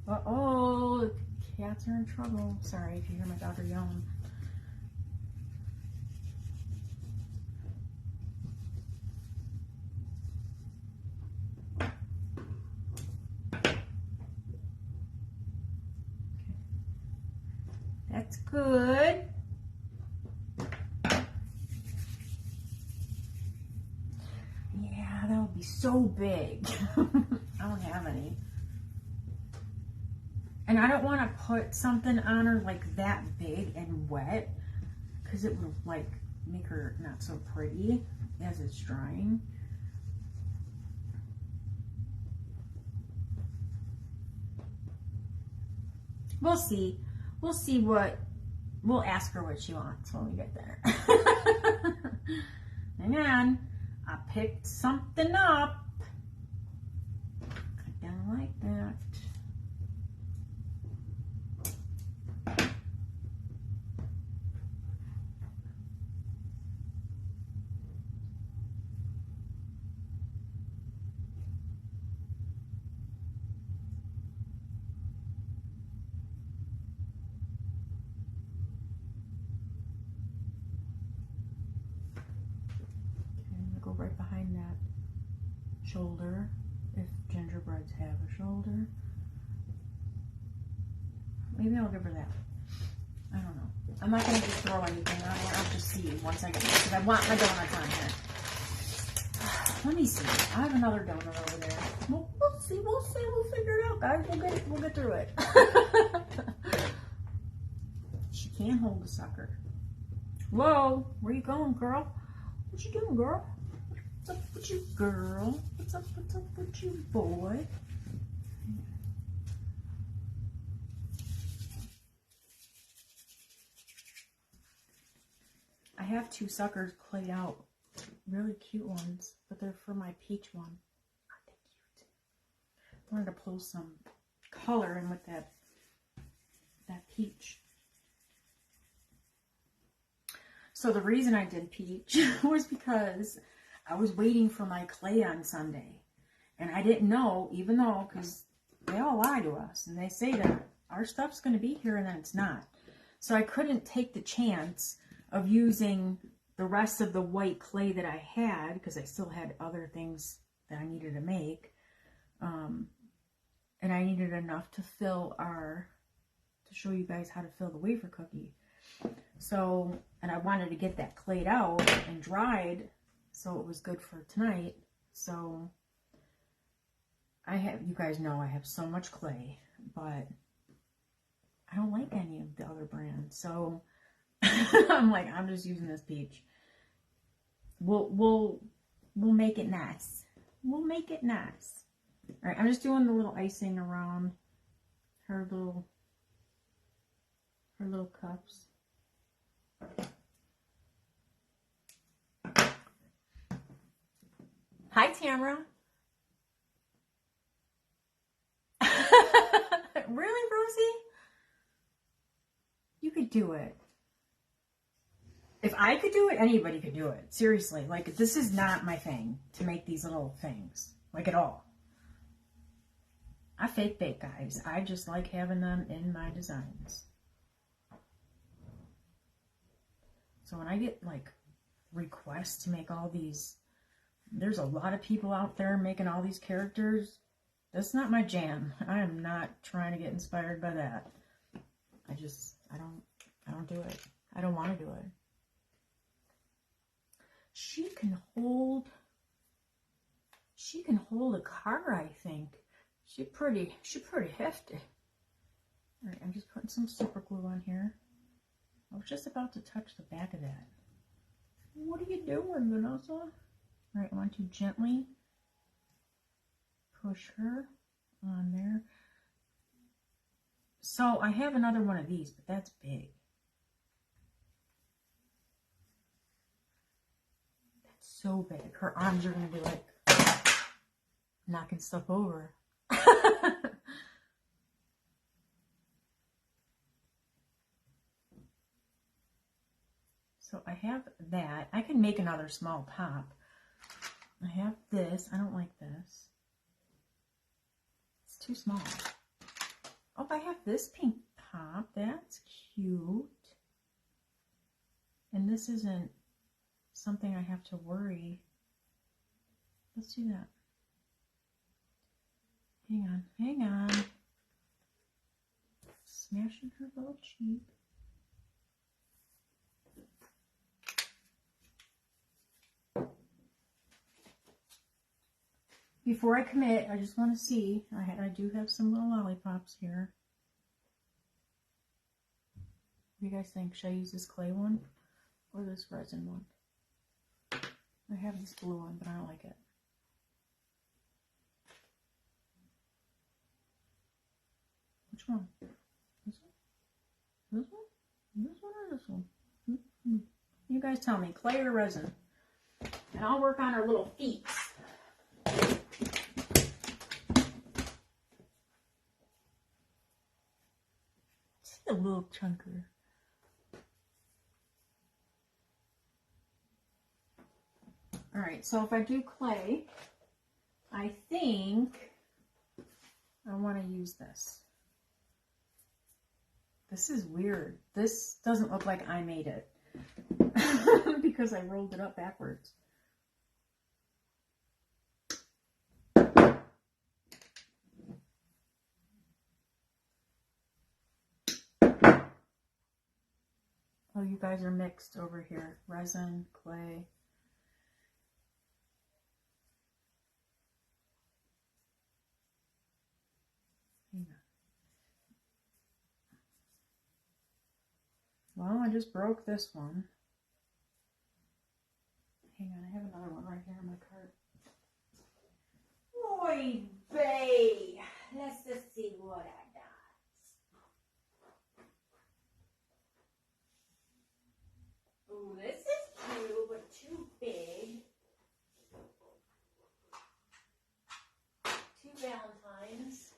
Uh-oh, the cats are in trouble. Sorry if you hear my daughter yelling. That's good. Yeah, that would be so big. I don't have any. And I don't want to put something on her like that big and wet because it would like make her not so pretty as it's drying. We'll see. We'll see what, we'll ask her what she wants when we get there. Hang on. I picked something up. I don't like that. Right behind that shoulder, if gingerbreads have a shoulder. Maybe I'll give her that. I don't know. I'm not going to just throw anything on it. I'll just see once I get there because I want my donuts on here. Let me see. I have another donut over there. We'll see. We'll figure it out, guys. We'll get through it. She can't hold the sucker. Whoa, where you going, girl? What you doing, girl? What's up with you, girl? What's up with you, boy? I have two suckers played out. Really cute ones, but they're for my peach one. Aren't they cute? I wanted to pull some color in with that peach. So the reason I did peach was because I was waiting for my clay on Sunday, and I didn't know, even though, because they all lie to us, and they say that our stuff's going to be here, and then it's not. So I couldn't take the chance of using the rest of the white clay that I had, because I still had other things that I needed to make, and I needed enough to fill to show you guys how to fill the wafer cookie. So, and I wanted to get that clayed out and dried, so it was good for tonight. So you guys know I have so much clay, but I don't like any of the other brands. So I'm like, I'm just using this peach. We'll make it nice. We'll make it nice. All right, I'm just doing the little icing around her little cups. Hi, Tamara. Really, Rosie? You could do it. If I could do it, anybody could do it. Seriously, like, this is not my thing to make these little things, like, at all. I fake bake, guys. I just like having them in my designs. So when I get like requests to make all these, there's a lot of people out there making all these characters. That's not my jam. I am not trying to get inspired by that. I don't do it. I don't want to do it. She can hold a car, I think. She's pretty hefty. All right, I'm just putting some super glue on here. I was just about to touch the back of that. What are you doing, Vanessa? All right, I want to gently push her on there. So I have another one of these, but that's big. That's so big. Her arms are going to be like knocking stuff over. So I have that. I can make another small pop. I have this. I don't like this. It's too small. Oh, I have this pink pop. That's cute. And this isn't something I have to worry. Let's do that. Hang on, hang on. Smashing her little cheek. Before I commit, I just want to see. I do have some little lollipops here. What do you guys think? Should I use this clay one or this resin one? I have this blue one, but I don't like it. Which one? This one? This one? This one or this one? Mm-hmm. You guys tell me, clay or resin? And I'll work on her little feet. See a little chunker. All right, so if I do clay, I think I want to use this. This is weird. This doesn't look like I made it because I rolled it up backwards. Oh, you guys are mixed over here. Resin, clay. Well, I just broke this one. Hang on, I have another one right here in my cart. Oy vey! Let's just see what I got. Ooh, this is cute, but too big. Two Valentines.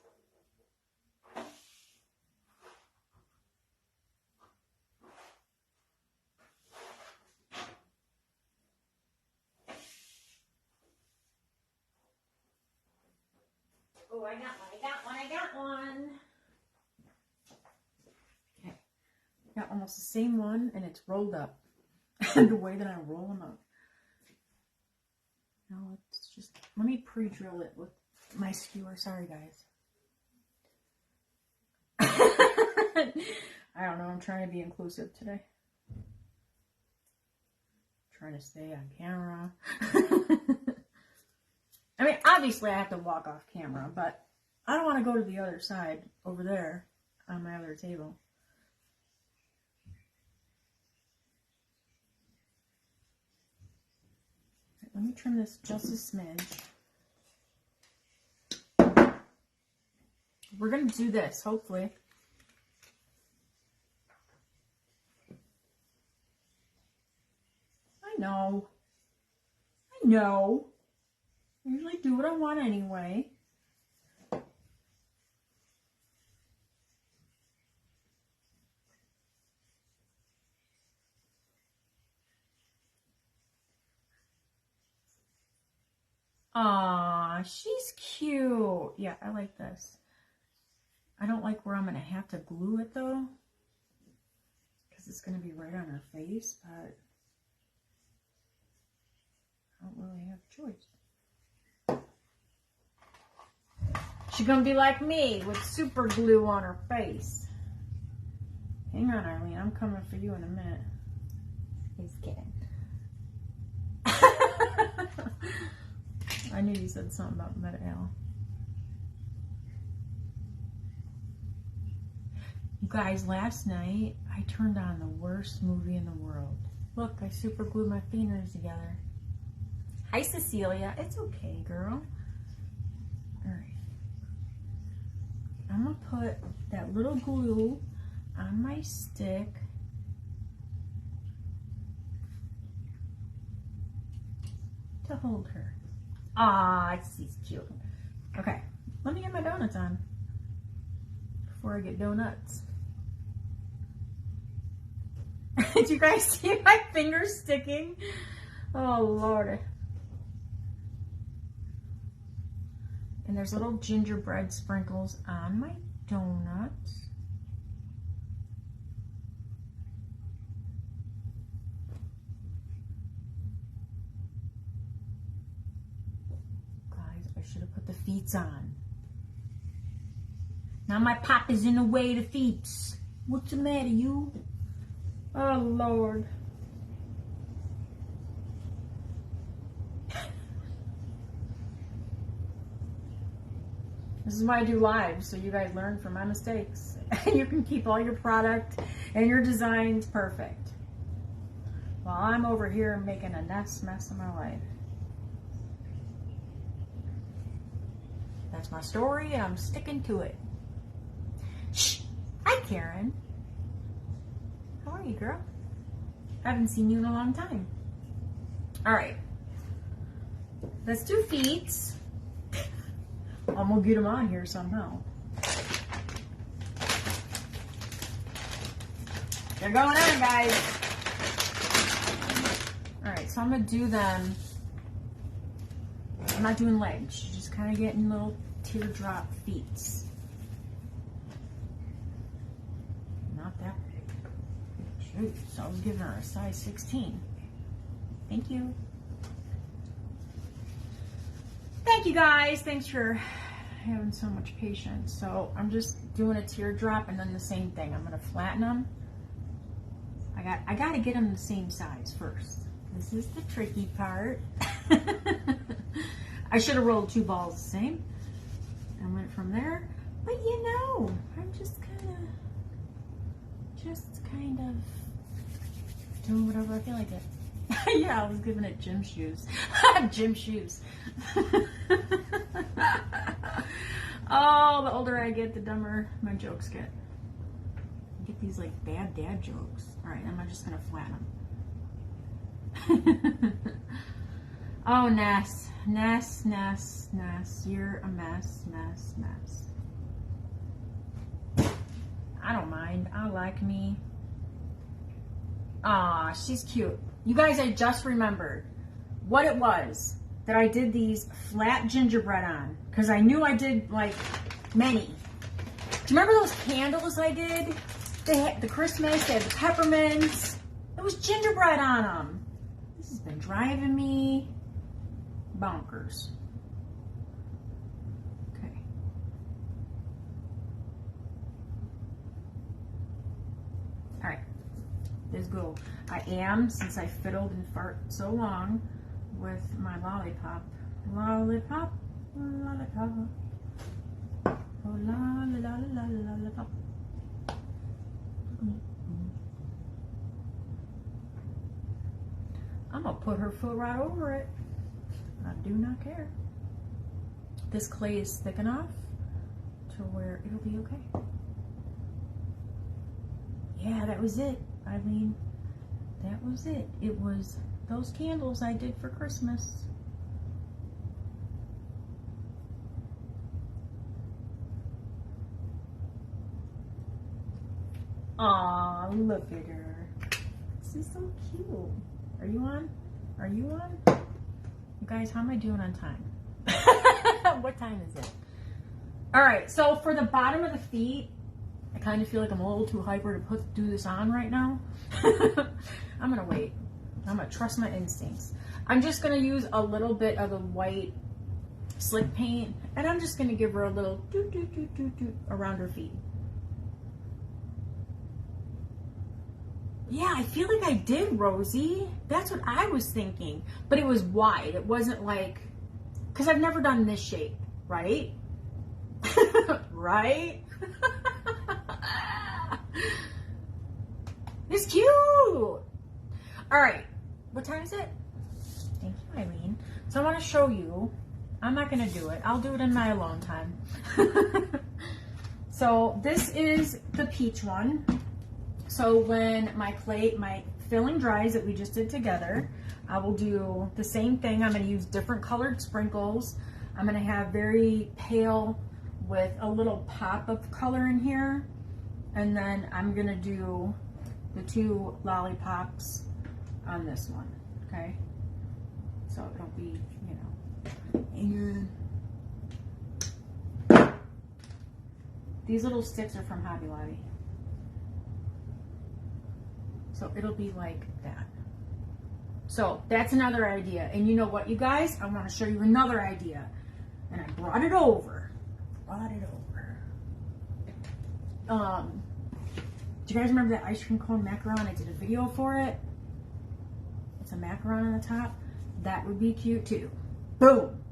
Oh, I got one. Okay. I got almost the same one, and it's rolled up. The way that I roll them up. Now let's just, let me pre-drill it with my skewer. Sorry, guys. I don't know. I'm trying to be inclusive today. Trying to stay on camera. I mean, obviously I have to walk off camera, but I don't want to go to the other side over there on my other table. Right, let me trim this just a smidge. We're going to do this, hopefully. I know. I know. I usually do what I want anyway. Aw, she's cute. Yeah, I like this. I don't like where I'm going to have to glue it though, because it's going to be right on her face, but I don't really have a choice. She's going to be like me with super glue on her face. Hang on, Eileen, I'm coming for you in a minute. He's kidding. I knew you said something about Meta L. You guys, last night I turned on the worst movie in the world. Look, I super glued my fingers together. Hi, Cecilia. It's okay, girl. Alright. I'm going to put that little glue on my stick. To hold her. Ah, she's cute. Okay, let me get my donuts on before I get donuts. Did you guys see my fingers sticking? Oh, Lord. And there's little gingerbread sprinkles on my donuts. I should have put the feet on. Now my pop is in the way of the feet. What's the matter, you? Oh, Lord. This is why I do lives, so you guys learn from my mistakes. And you can keep all your product and your designs perfect. While I'm over here making a mess of my life. That's my story, and I'm sticking to it. Shh! Hi, Karen. How are you, girl? I haven't seen you in a long time. All right. Let's do feet. I'm going to get them on here somehow. They're going on, guys. All right, so I'm going to do them. I'm not doing legs. You're just kind of getting little teardrop feet. Not that big. Shoot, so I was giving her a size 16. Thank you. Thank you, guys. Thanks for having so much patience. So I'm just doing a teardrop and then the same thing. I'm going to flatten them. I got to get them the same size first. This is the tricky part. I should have rolled 2 balls the same and went from there. But you know, I'm just kind of doing whatever I feel like it. Yeah, I was giving it gym shoes. Gym shoes. Oh, the older I get, the dumber my jokes get. I get these like bad dad jokes. All right, I'm just gonna flatten them. Oh, Ness. Ness. You're a mess. I don't mind. I like me. Aw, she's cute. You guys, I just remembered what it was that I did these flat gingerbread on. Because I knew I did, like, many. Do you remember those candles I did? They had the Christmas, they had the peppermints. There was gingerbread on them. This has been driving me bonkers. Okay. All right. Let's go. I am, since I fiddled and fart so long with my lollipop. Lollipop. Lollipop. Oh, lollipop. I'm going to put her foot right over it. I do not care. This clay is thick enough to where it'll be okay. Yeah, that was it. I mean, that was it. It was those candles I did for Christmas. Aw, look at her. This is so cute. Are you on? Are you on? You guys, how am I doing on time? What time is it? All right, so for the bottom of the feet, I kind of feel like I'm a little too hyper to do this on right now. I'm gonna wait. I'm gonna trust my instincts. I'm just gonna use a little bit of the white slick paint, and I'm just gonna give her a little doot doot doot doot doot around her feet. Yeah, I feel like I did, Rosie. That's what I was thinking, but it was wide. It wasn't like, because I've never done this shape, right? Right? It's cute. All right, what time is it? Thank you, Eileen. So I want to show you. I'm not going to do it. I'll do it in my alone time. So this is the peach one. So when my filling dries that we just did together, I will do the same thing. I'm going to use different colored sprinkles. I'm going to have very pale with a little pop of color in here. And then I'm going to do the 2 lollipops on this one, okay? So it'll be, and these little sticks are from Hobby Lobby. So it'll be like that. So that's another idea. And you know what, you guys? I want to show you another idea. And I brought it over. Do you guys remember that ice cream cone macaron? I did a video for it. It's a macaron on the top. That would be cute too. Boom.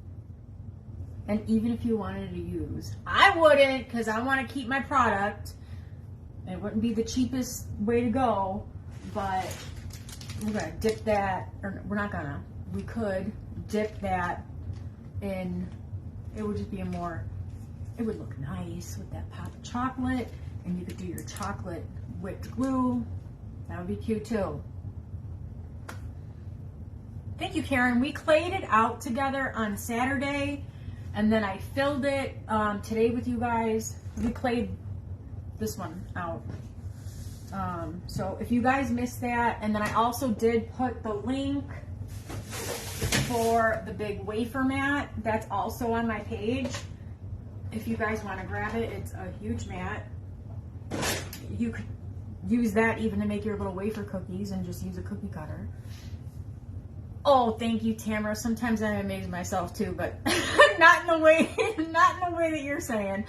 And even if you wanted to use, I wouldn't, because I want to keep my product. It wouldn't be the cheapest way to go, but we're going to dip that, or we're not going to, we could dip that in, it would just be it would look nice with that pop of chocolate, and you could do your chocolate whipped glue. That would be cute too. Thank you, Karen. We clayed it out together on Saturday, and then I filled it today with you guys. We clayed this one out. So if you guys missed that, and then I also did put the link for the big wafer mat. That's also on my page. If you guys want to grab it, it's a huge mat. You could use that even to make your little wafer cookies and just use a cookie cutter. Oh, thank you, Tamara. Sometimes I amaze myself too, but not in the way that you're saying.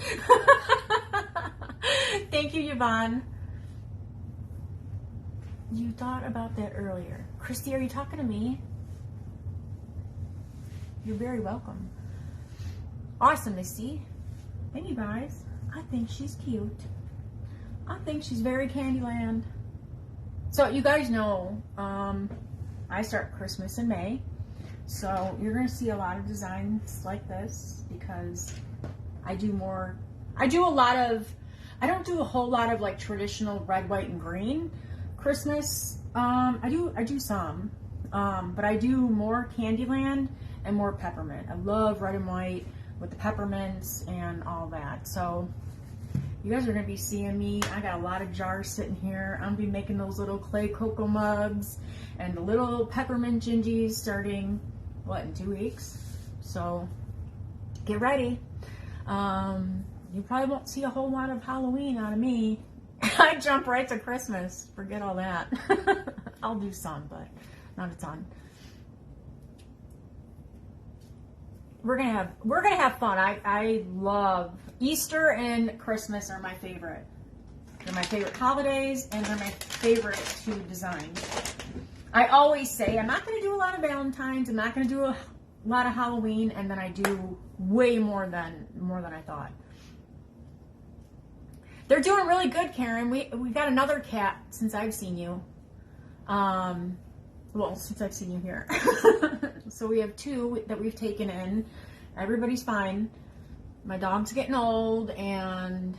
Thank you, Yvonne. You thought about that earlier. Christy, are you talking to me? You're very welcome. Awesome, Missy. Thank you, guys. I think she's cute. I think she's very Candyland. So you guys know, I start Christmas in May. So you're going to see a lot of designs like this because I don't do a whole lot of like traditional red, white, and green Christmas. I do some, but I do more Candyland and more peppermint. I love red and white with the peppermints and all that. So you guys are going to be seeing me. I got a lot of jars sitting here. I'm going to be making those little clay cocoa mugs and the little peppermint gingies starting, in 2 weeks? So get ready. You probably won't see a whole lot of Halloween out of me. I jump right to Christmas. Forget all that. I'll do some, but not a ton. We're gonna have fun. I love Easter and Christmas are my favorite. They're my favorite holidays, and they're my favorite to design. I always say I'm not gonna do a lot of Valentine's. I'm not gonna do a lot of Halloween, and then I do way more than I thought. They're doing really good, Karen. We got another cat since I've seen you. Since I've seen you here. So we have 2 that we've taken in. Everybody's fine. My dog's getting old, and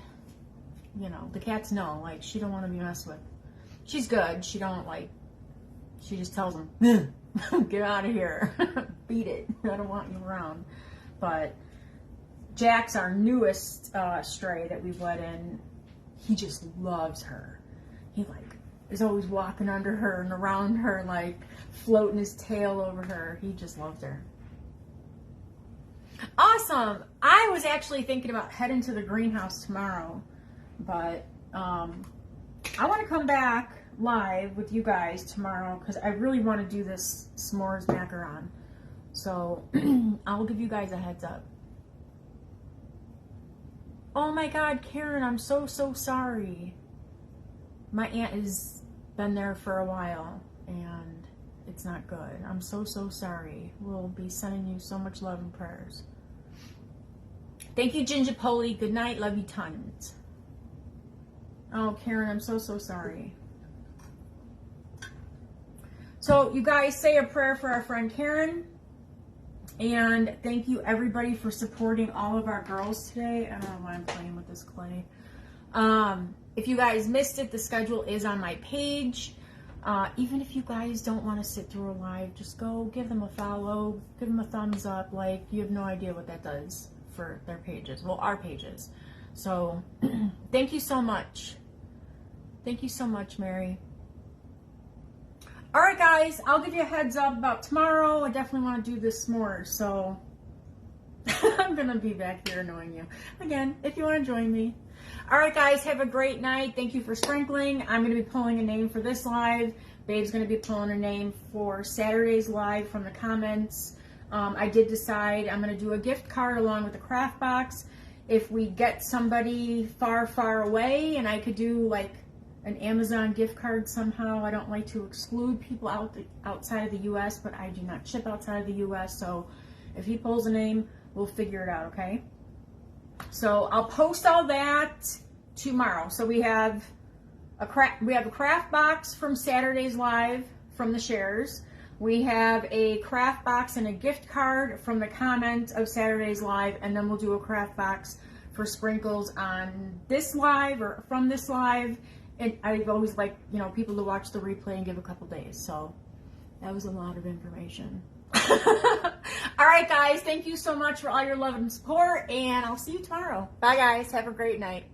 the cats know, like, she don't want to be messed with. She's good. She just tells them, get out of here. Beat it. I don't want you around. But Jack's our newest stray that we've let in. He just loves her. He is always walking under her and around her, floating his tail over her. He just loves her. Awesome. I was actually thinking about heading to the greenhouse tomorrow, but I want to come back live with you guys tomorrow because I really want to do this s'mores macaron. So I'll give you guys a heads up. Oh my God, Karen, I'm so sorry. My aunt has been there for a while and it's not good. I'm so sorry. We'll be sending you so much love and prayers. Thank you, Ginger Polly. Good night. Love you tons. Oh, Karen, I'm so sorry. So you guys say a prayer for our friend Karen. And thank you everybody for supporting all of our girls today. I don't know why I'm playing with this clay. If you guys missed it, the schedule is on my page. Even if you guys don't want to sit through a live, just go give them a follow, give them a thumbs up. Like, you have no idea what that does for their pages. Well, our pages. So thank you so much. Thank you so much, Mary. All right, guys, I'll give you a heads up about tomorrow. I definitely want to do this s'mores, so I'm going to be back here annoying you. Again, if you want to join me. All right, guys, have a great night. Thank you for sprinkling. I'm going to be pulling a name for this live. Babe's going to be pulling a name for Saturday's live from the comments. I did decide I'm going to do a gift card along with a craft box. If we get somebody far away, and I could do like an Amazon gift card somehow. I don't like to exclude people outside of the U.S., but I do not ship outside of the U.S., so if he pulls a name, we'll figure it out, okay? So I'll post all that tomorrow. So we have a craft box from Saturday's live from the shares. We have a craft box and a gift card from the comments of Saturday's live, and then we'll do a craft box for sprinkles on this live or from this live. And I always like, you know, people to watch the replay and give a couple days. So that was a lot of information. All right, guys. Thank you so much for all your love and support. And I'll see you tomorrow. Bye, guys. Have a great night.